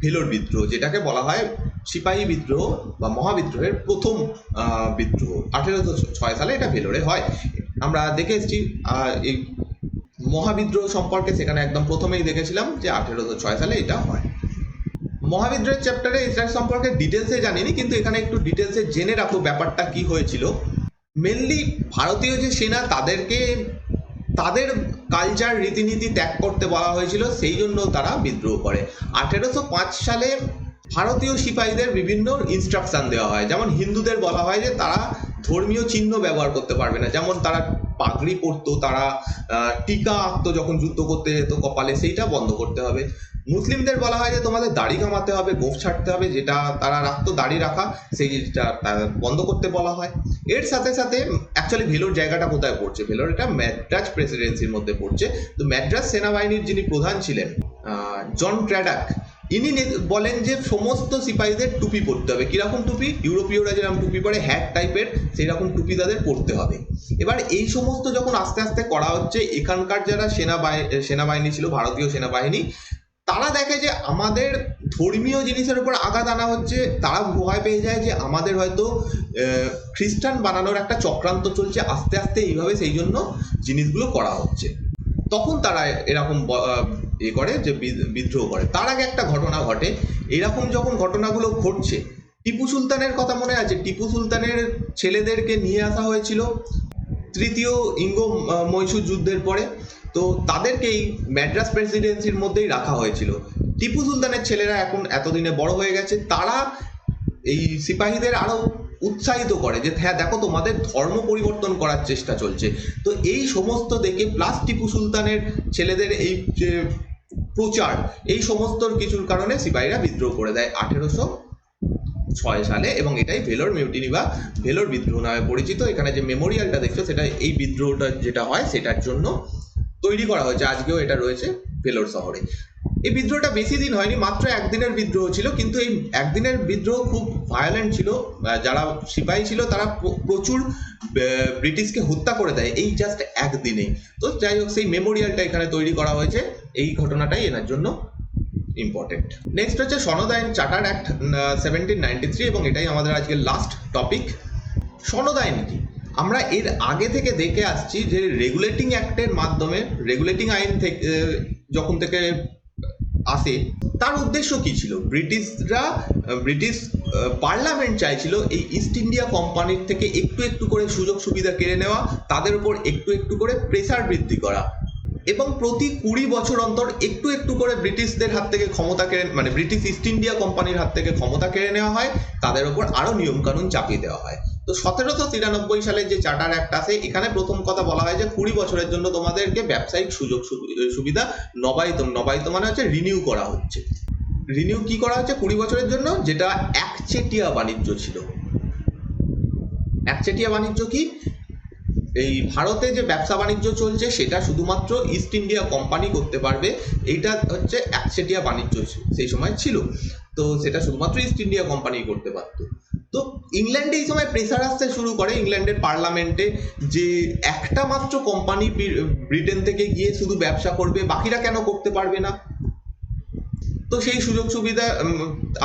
ভেলোর বিদ্রোহ, যেটাকে বলা হয় সিপাহী বিদ্রোহ বা মহাবিদ্রোহের প্রথম বিদ্রোহ। 1806 সালে এটা ভেলোরে হয়। আমরা দেখে এসেছি এই মহাবিদ্রোহ সম্পর্কে, সেখানে একদম প্রথমেই দেখেছিলাম যে 1806 সালে এটা হয়। মহাবিদ্রোহের চ্যাপ্টারে এটা সম্পর্কে ডিটেলসে জানিনি, কিন্তু এখানে একটু ডিটেলসে জেনে রাখো ব্যাপারটা কি হয়েছিল। মেনলি ভারতীয় যে সেনা, তাদেরকে তাদের কালচার, রীতিনীতি ত্যাগ করতে বলা হয়েছিল, সেই জন্য তারা বিদ্রোহ করে। 1805 সালে ভারতীয় সিপাহীদের বিভিন্ন ইনস্ট্রাকশন দেওয়া হয়। যেমন হিন্দুদের বলা হয় যে তারা ধর্মীয় চিহ্ন ব্যবহার করতে পারবে না, যেমন তারা পাগড়ি পরতো, তারা টিকা আঁকতো যখন যুদ্ধ করতে যেত কপালে, সেইটা বন্ধ করতে হবে। মুসলিমদের বলা হয় যে তোমাদের দাড়ি কামাতে হবে, গোঁফ ছাড়তে হবে, যেটা তারা রাখতো দাড়ি রাখা, সেইটা বন্ধ করতে বলা হয়। এর সাথে সাথে অ্যাকচুয়ালি ভেলোর জায়গাটা কোথায় পড়ছে? ভেলোর এটা ম্যাড্রাস প্রেসিডেন্সির মধ্যে পড়ছে। তো ম্যাড্রাস সেনাবাহিনীর যিনি প্রধান ছিলেন, জন ক্র্যাডাক, ইনি বলেন যে সমস্ত সিপাহীদের টুপি পরতে হবে। কিরকম টুপি? ইউরোপীয়রা যেরকম টুপি পরে, হ্যাট টাইপের, সেই রকম টুপি তাদের পরতে হবে। এবার এই সমস্ত যখন আস্তে আস্তে করা হচ্ছে, এখানকার যারা সেনাবাহিনী ছিল, ভারতীয় সেনাবাহিনী, তারা দেখে যে আমাদের ধর্মীয় জিনিসের উপর আঘাত আনা হচ্ছে। তারা ভয় পেয়ে যায় যে আমাদের হয়তো খ্রিস্টান বানানোর একটা চক্রান্ত চলছে আস্তে আস্তে এইভাবে, সেই জন্য জিনিসগুলো করা হচ্ছে। তখন তারা এরকম করে যে বিদ্রোহ করে। তার আগে একটা ঘটনা ঘটে। এরকম যখন ঘটনাগুলো ঘটছে, টিপু সুলতানের কথা মনে আছে? টিপু সুলতানের ছেলেদেরকে নিয়ে আসা হয়েছিল তৃতীয় ইঙ্গো মহীশূর যুদ্ধের পরে। তো তাদেরকেই ম্যাড্রাস প্রেসিডেন্সির মধ্যেই রাখা হয়েছিল। টিপু সুলতানের ছেলেরা এখন এতদিনে বড় হয়ে গেছে, তারা এই সিপাহীদের আরো উৎসাহিত করে যে হ্যাঁ দেখো, তোমাদের ধর্ম পরিবর্তন করার চেষ্টা চলছে। তো এই সমস্ত দেখে, প্লাস টিপু সুলতানের ছেলেদের এই যে প্রচার, এই সমস্ত কিছুর কারণে সিপাহীরা বিদ্রোহ করে দেয় 1806 সালে। এবং এটাই ভেলোর মিউটিনি বা ভেলোর বিদ্রোহ নামে পরিচিত। এখানে যে মেমোরিয়ালটা দেখছো, সেটা এই বিদ্রোহটা যেটা হয় সেটার জন্য তৈরি করা হয়েছে। আজকেও এটা রয়েছে ভেলোর শহরে। এই বিদ্রোহটা বেশি দিন হয়নি, মাত্র একদিনের বিদ্রোহ ছিল, কিন্তু এই একদিনের বিদ্রোহ খুব ভায়োলেন্ট ছিল। যারা সিপাহী ছিল তারা প্রচুর ব্রিটিশকে হত্যা করে দেয় এই জাস্ট একদিনেই। তো যাই হোক, সেই মেমোরিয়ালটা এখানে তৈরি করা হয়েছে। এই ঘটনাটাই এনার জন্য ইম্পর্টেন্ট। নেক্সট হচ্ছে সনদ আইন চার্টার অ্যাক্ট 1793, এবং এটাই আমাদের আজকের লাস্ট টপিক। সনদ আইন কি? আমরা এর আগে থেকে দেখে আসছি যে রেগুলেটিং অ্যাক্টের মাধ্যমে, রেগুলেটিং আইন থেকে যখন থেকে আসে তার উদ্দেশ্য কি ছিল? ব্রিটিশ পার্লামেন্ট চাইছিল এই ইস্ট ইন্ডিয়া কোম্পানির থেকে একটু একটু করে সুযোগ সুবিধা কেড়ে নেওয়া, তাদের উপর একটু একটু করে প্রেসার বৃদ্ধি করা, এবং প্রতি 20 বছর অন্তর একটু একটু করে ব্রিটিশদের হাত থেকে ক্ষমতা কেড়ে, মানে ব্রিটিশ ইস্ট ইন্ডিয়া কোম্পানির হাত থেকে ক্ষমতা কেড়ে নেওয়া হয়, তাদের উপর আরো নিয়ম কানুন চাপিয়ে দেওয়া হয়। তো 1793 সালে যে চার্টার অ্যাক্ট আসে, এখানে প্রথম কথা বলা হয় যে 20 বছরের জন্য তোমাদেরকে ব্যবসায়িক সুযোগ সুবিধা নবায়িত মানে হচ্ছে রিনিউ করা হচ্ছে। রিনিউ কি করা হচ্ছে 20 বছরের জন্য? যেটা একচেটিয়া বাণিজ্য ছিল। একচেটিয়া বাণিজ্য কি? এই ভারতে যে ব্যবসা বাণিজ্য চলছে সেটা শুধুমাত্র ইস্ট ইন্ডিয়া কোম্পানি করতে পারবে, এইটা হচ্ছে একচেটিয়া বাণিজ্য সেই সময় ছিল। তো সেটা শুধুমাত্র ইস্ট ইন্ডিয়া কোম্পানি করতে পারতো। তো ইংল্যান্ডে এই সময় প্রেসার আসতে শুরু করে, ইংল্যান্ডের পার্লামেন্টে, যে একটা মাত্র কোম্পানি ব্রিটেন থেকে গিয়ে শুধু ব্যবসা করবে, বাকিরা কেন করতে পারবে না? তো সেই সুযোগ সুবিধা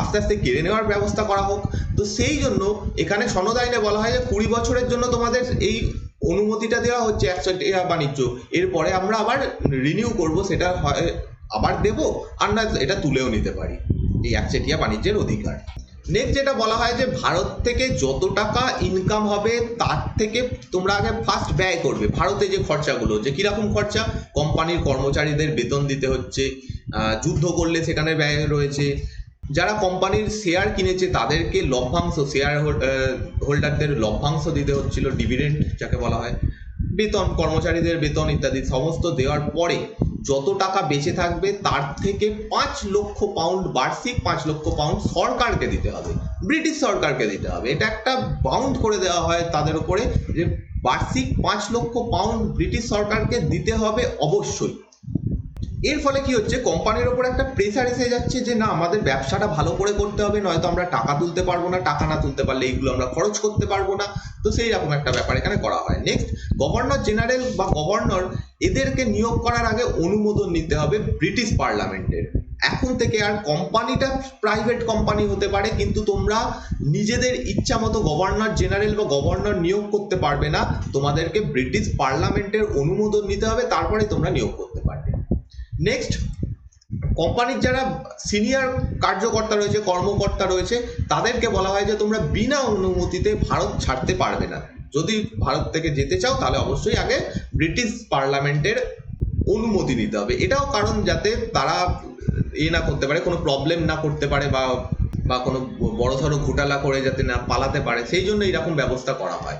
আস্তে আস্তে কেড়ে নেওয়ার ব্যবস্থা করা হোক। তো সেই জন্য এখানে সনদ আইনে বলা হয় যে 20 বছরের জন্য তোমাদের এই অনুমতিটা দেওয়া হচ্ছে একচেটিয়া বাণিজ্য, এরপরে আমরা আবার রিনিউ করব, সেটা হয় আবার দেব, আর না এটা তুলেও নিতে পারি, এই একচেটিয়া বাণিজ্যের অধিকার। নেক্সট যেটা বলা হয় যে ভারত থেকে যত টাকা ইনকাম হবে তার থেকে তোমরা আগে ফার্স্ট ব্যয় করবে। ভারতে যে খরচাগুলো, যে কিরকম খরচা, কোম্পানির কর্মচারীদের বেতন দিতে হচ্ছে, যুদ্ধ করলে সেখানে ব্যয় রয়েছে, যারা কোম্পানির শেয়ার কিনেছে তাদেরকে লভ্যাংশ, শেয়ার হোল্ডারদের লভ্যাংশ দিতে হচ্ছিল, ডিভিডেন্ড যাকে বলা হয়, বেতন, কর্মচারীদের বেতন ইত্যাদি সমস্ত দেওয়ার পরে যত টাকা বেঁচে থাকবে তার থেকে 5 লক্ষ পাউন্ড বার্ষিক 5 লক্ষ পাউন্ড সরকারকে দিতে হবে, ব্রিটিশ সরকারকে দিতে হবে। এটা একটা বাউন্ড করে দেওয়া হয় তাদের উপরে যে বার্ষিক 5 লক্ষ পাউন্ড ব্রিটিশ সরকারকে দিতে হবে অবশ্যই। এর ফলে কি হচ্ছে, কোম্পানির ওপর একটা প্রেসার এসে যাচ্ছে যে না, আমাদের ব্যবসাটা ভালো করে করতে হবে, নয়তো আমরা টাকা তুলতে পারবো না, টাকা না তুলতে পারলে এইগুলো আমরা খরচ করতে পারবো না। তো সেই রকম একটা ব্যাপার এখানে করা হয়। নেক্সট, গভর্নর জেনারেল বা গভর্নর, এদেরকে নিয়োগ করার আগে অনুমোদন নিতে হবে ব্রিটিশ পার্লামেন্টের। এখন থেকে আর কোম্পানিটা প্রাইভেট কোম্পানি হতে পারে, কিন্তু তোমরা নিজেদের ইচ্ছা মতো গভর্নর জেনারেল বা গভর্নর নিয়োগ করতে পারবে না, তোমাদেরকে ব্রিটিশ পার্লামেন্টের অনুমোদন নিতে হবে, তারপরে তোমরা নিয়োগ করতে পারবে। নেক্সট, কোম্পানির যারা সিনিয়র কার্যকর্তা রয়েছে, কর্মকর্তা রয়েছে, তাদেরকে বলা হয় যে তোমরা বিনা অনুমতিতে ভারত ছাড়তে পারবে না। যদি ভারত থেকে যেতে চাও তাহলে অবশ্যই আগে ব্রিটিশ পার্লামেন্টের অনুমতি নিতে হবে। এটাও কারণ যাতে তারা না করতে পারে, কোনো প্রবলেম না করতে পারে, বা কোনো বড়সড় ঘোটালা করে যাতে না পালাতে পারে, সেই জন্য এরকম ব্যবস্থা করা হয়।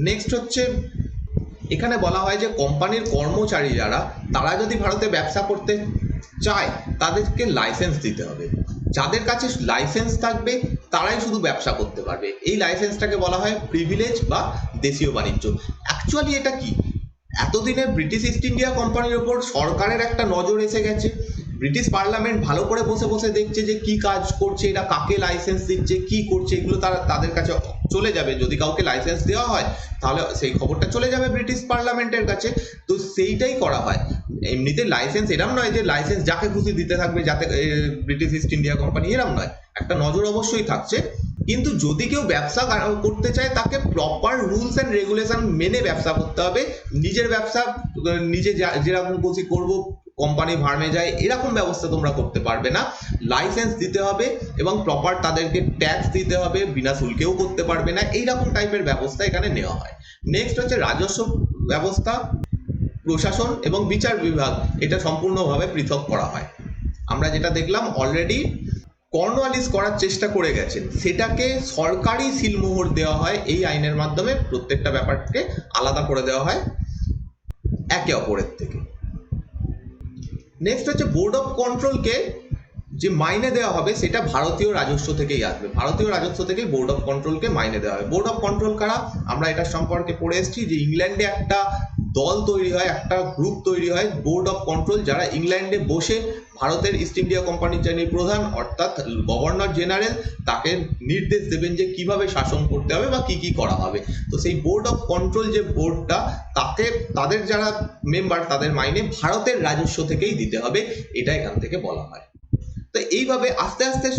নেক্সট হচ্ছে, এখানে বলা হয় যে কোম্পানির কর্মচারী যারা, তারা যদি ভারতে ব্যবসা করতে চায় তাদেরকে লাইসেন্স দিতে হবে। যাদের কাছে লাইসেন্স থাকবে তারাই শুধু ব্যবসা করতে পারবে। এই লাইসেন্সটাকে বলা হয় প্রিভিলেজ বা দেশীয় বাণিজ্য। অ্যাকচুয়ালি এটা কি, এতদিনে ব্রিটিশ ইস্ট ইন্ডিয়া কোম্পানির ওপর সরকারের একটা নজর এসে গেছে। ব্রিটিশ পার্লামেন্ট ভালো করে বসে বসে দেখছে যে কি কাজ করছে এরা, কাকে লাইসেন্স দিচ্ছে, কি করছে, এগুলো তাদের কাছে চলে যাবে। যদি কাউকে লাইসেন্স দেওয়া হয় তাহলে সেই খবরটা চলে যাবে ব্রিটিশ পার্লামেন্টের কাছে। তো সেইটাই করা হয়। এমনিতে লাইসেন্স এরম নয় যে লাইসেন্স যাকে খুশি দিতে থাকবে, যাতে ব্রিটিশ ইস্ট ইন্ডিয়া কোম্পানি, এরম নয়, একটা নজর অবশ্যই থাকছে। কিন্তু যদি কেউ ব্যবসা করতে চায় তাকে প্রপার রুলস অ্যান্ড রেগুলেশন মেনে ব্যবসা করতে হবে। নিজের ব্যবসা নিজে যেরকম খুশি করবো, কোম্পানি ভার্মে যায়, এরকম ব্যবস্থা তোমরা করতে পারবে না। লাইসেন্স দিতে হবে এবং প্রপার তাদেরকে ট্যাক্স দিতে হবে, বিনা শুল্কেও করতে পারবে না, এইরকম টাইপের ব্যবস্থা এখানে নেওয়া হয়। নেক্সট হচ্ছে রাজস্ব ব্যবস্থা, প্রশাসন এবং বিচার বিভাগ, এটা সম্পূর্ণভাবে পৃথক করা হয়। আমরা যেটা দেখলাম অলরেডি কর্নওয়ালিস করার চেষ্টা করে গেছেন, সেটাকে সরকারি সিলমোহর দেওয়া হয় এই আইনের মাধ্যমে। প্রত্যেকটা ব্যাপারকে আলাদা করে দেওয়া হয় একে অপরের থেকে। নেক্সট হচ্ছে বোর্ড অফ কন্ট্রোলকে যে মাইনে দেওয়া হবে সেটা ভারতীয় রাজস্ব থেকেই আসবে। ভারতীয় রাজস্ব থেকেই বোর্ড অফ কন্ট্রোলকে মাইনে দেওয়া হবে। বোর্ড অফ কন্ট্রোল কারা, আমরা এটা সম্পর্কে পড়ে এসেছি যে ইংল্যান্ডে একটা দল তৈরি হয়, একটা গ্রুপ তৈরি হয় বোর্ড অফ কন্ট্রোল, যারা ইংল্যান্ডে বসে ভারতের ইস্ট ইন্ডিয়া কোম্পানির যিনি প্রধান অর্থাৎ গভর্নর জেনারেল, তাকে নির্দেশ দেবেন যে কিভাবে শাসন করতে হবে বা কি কি করা হবে। তো সেই বোর্ড অফ কন্ট্রোল যে বোর্ডটা, তাকে তাদের যারা মেম্বার তাদের মাইনে ভারতের রাজস্ব থেকেই দিতে হবে, এটা এখান থেকে বলা হয়। তো এইভাবে আস্তে আস্তে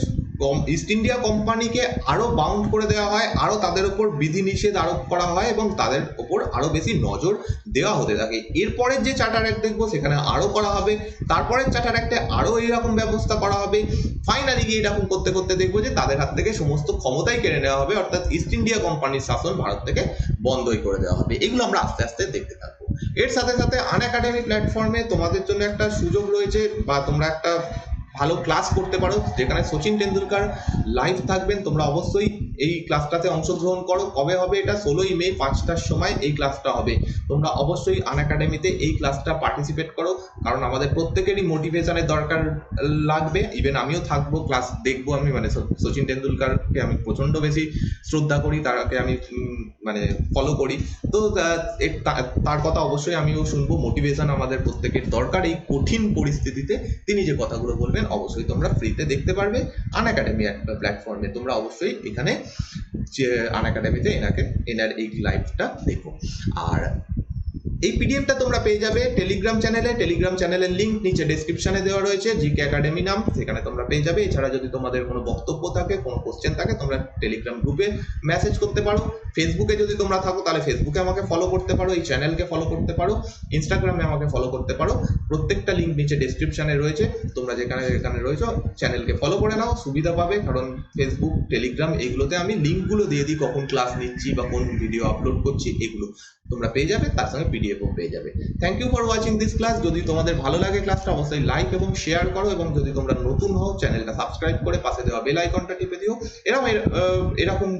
ইস্ট ইন্ডিয়া কোম্পানিকে আরো বাউন্ড করে দেওয়া হয়, আরো তাদের উপর বিধিনিষেধ আরোপ করা হয় এবং তাদের উপর আরো বেশি নজর দেওয়া হতে থাকে। এরপরের যে চার্টার অ্যাক্ট দেখবো সেখানে আরো করা হবে, তারপরের চার্টার অ্যাক্টে আরো এইরকম ব্যবস্থা করা হবে, ফাইনালি গিয়ে এরকম করতে করতে দেখবো যে তাদের হাত থেকে সমস্ত ক্ষমতাই কেড়ে নেওয়া হবে, অর্থাৎ ইস্ট ইন্ডিয়া কোম্পানির শাসন ভারত থেকে বন্ধই করে দেওয়া হবে। এগুলো আমরা আস্তে আস্তে দেখতে থাকবো। এর সাথে সাথে আনএকাডেমি প্ল্যাটফর্মে তোমাদের জন্য একটা সুযোগ রয়েছে, বা তোমরা একটা ভালো ক্লাস করতে পারো যেখানে সচিন টেন্ডুলকার লাইভ থাকবেন। তোমরা অবশ্যই এই ক্লাসটাতে অংশগ্রহণ করো। কবে হবে এটা? 16ই মে 5টার সময় এই ক্লাসটা হবে। তোমরা অবশ্যই আনএকাডেমিতে এই ক্লাসটা পার্টিসিপেট করো, কারণ আমাদের প্রত্যেকেরই মোটিভেশনের দরকার লাগবে। ইভেন আমিও থাকবো, ক্লাস দেখবো। আমি মানে সচিন টেন্ডুলকারকে আমি প্রচন্ড বেশি শ্রদ্ধা করি, তাকে আমি মানে ফলো করি। তো তার কথা অবশ্যই আমিও শুনবো। মোটিভেশন আমাদের প্রত্যেকের দরকার এই কঠিন পরিস্থিতিতে। তিনি যে কথাগুলো বলবেন অবশ্যই তোমরা ফ্রিতে দেখতে পারবে আনএকাডেমি প্ল্যাটফর্মে। তোমরা অবশ্যই এখানে যে আনএকাডেমিতে এনার এই লাইভটা দেখো। আর এই পিডিএফটা তোমরা পেয়ে যাবে টেলিগ্রাম চ্যানেলে। টেলিগ্রাম চ্যানেলের লিংক নিচে ডেসক্রিপশনে দেওয়া রয়েছে, জিকে একাডেমি নাম, সেখানে তোমরা পেয়ে যাবে। এছাড়া যদি তোমাদের কোনো বক্তব্য থাকে, কোনো কোশ্চেন থাকে, তোমরা টেলিগ্রাম গ্রুপে মেসেজ করতে পারো। ফেসবুকে যদি তোমরা থাকো তাহলে ফেসবুকে আমাকে ফলো করতে পারো, এই চ্যানেলকে ফলো করতে পারো, ইনস্টাগ্রামে আমাকে ফলো করতে পারো। প্রত্যেকটা লিংক নিচে ডেসক্রিপশনে রয়েছে। তোমরা যেখানে যেখানে রয়েছো চ্যানেলকে ফলো করে নাও, সুবিধা পাবে। কারণ ফেসবুক, টেলিগ্রাম এগুলোতে আমি লিঙ্কগুলো দিয়ে দিই, কখন ক্লাস নিচ্ছি বা কোন ভিডিও আপলোড করছি, এগুলো তোমরা পেয়ে যাবে। তার সঙ্গে পিডিএফও পেয়ে যাবে। Thank you for watching this class. যদি তোমাদের ভালো লাগে ক্লাসটা অবশ্যই লাইক এবং শেয়ার করো, এবং যদি তোমরা নতুন হও চ্যানেলটা সাবস্ক্রাইব করে পাশে দেওয়া বেল আইকনটা টিপে দিও। এরকম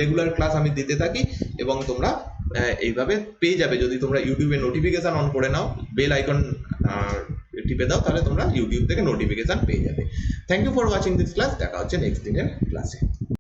রেগুলার ক্লাস আমি দিতে থাকি এবং তোমরা এইভাবে পেয়ে যাবে। যদি তোমরা ইউটিউবে নোটিফিকেশন অন করে নাও, বেল আইকন টিপে দাও, তাহলে তোমরা ইউটিউব থেকে নোটিফিকেশন পেয়ে যাবে। Thank you for watching this class. দেখা হচ্ছে নেক্সট দিনের ক্লাসে।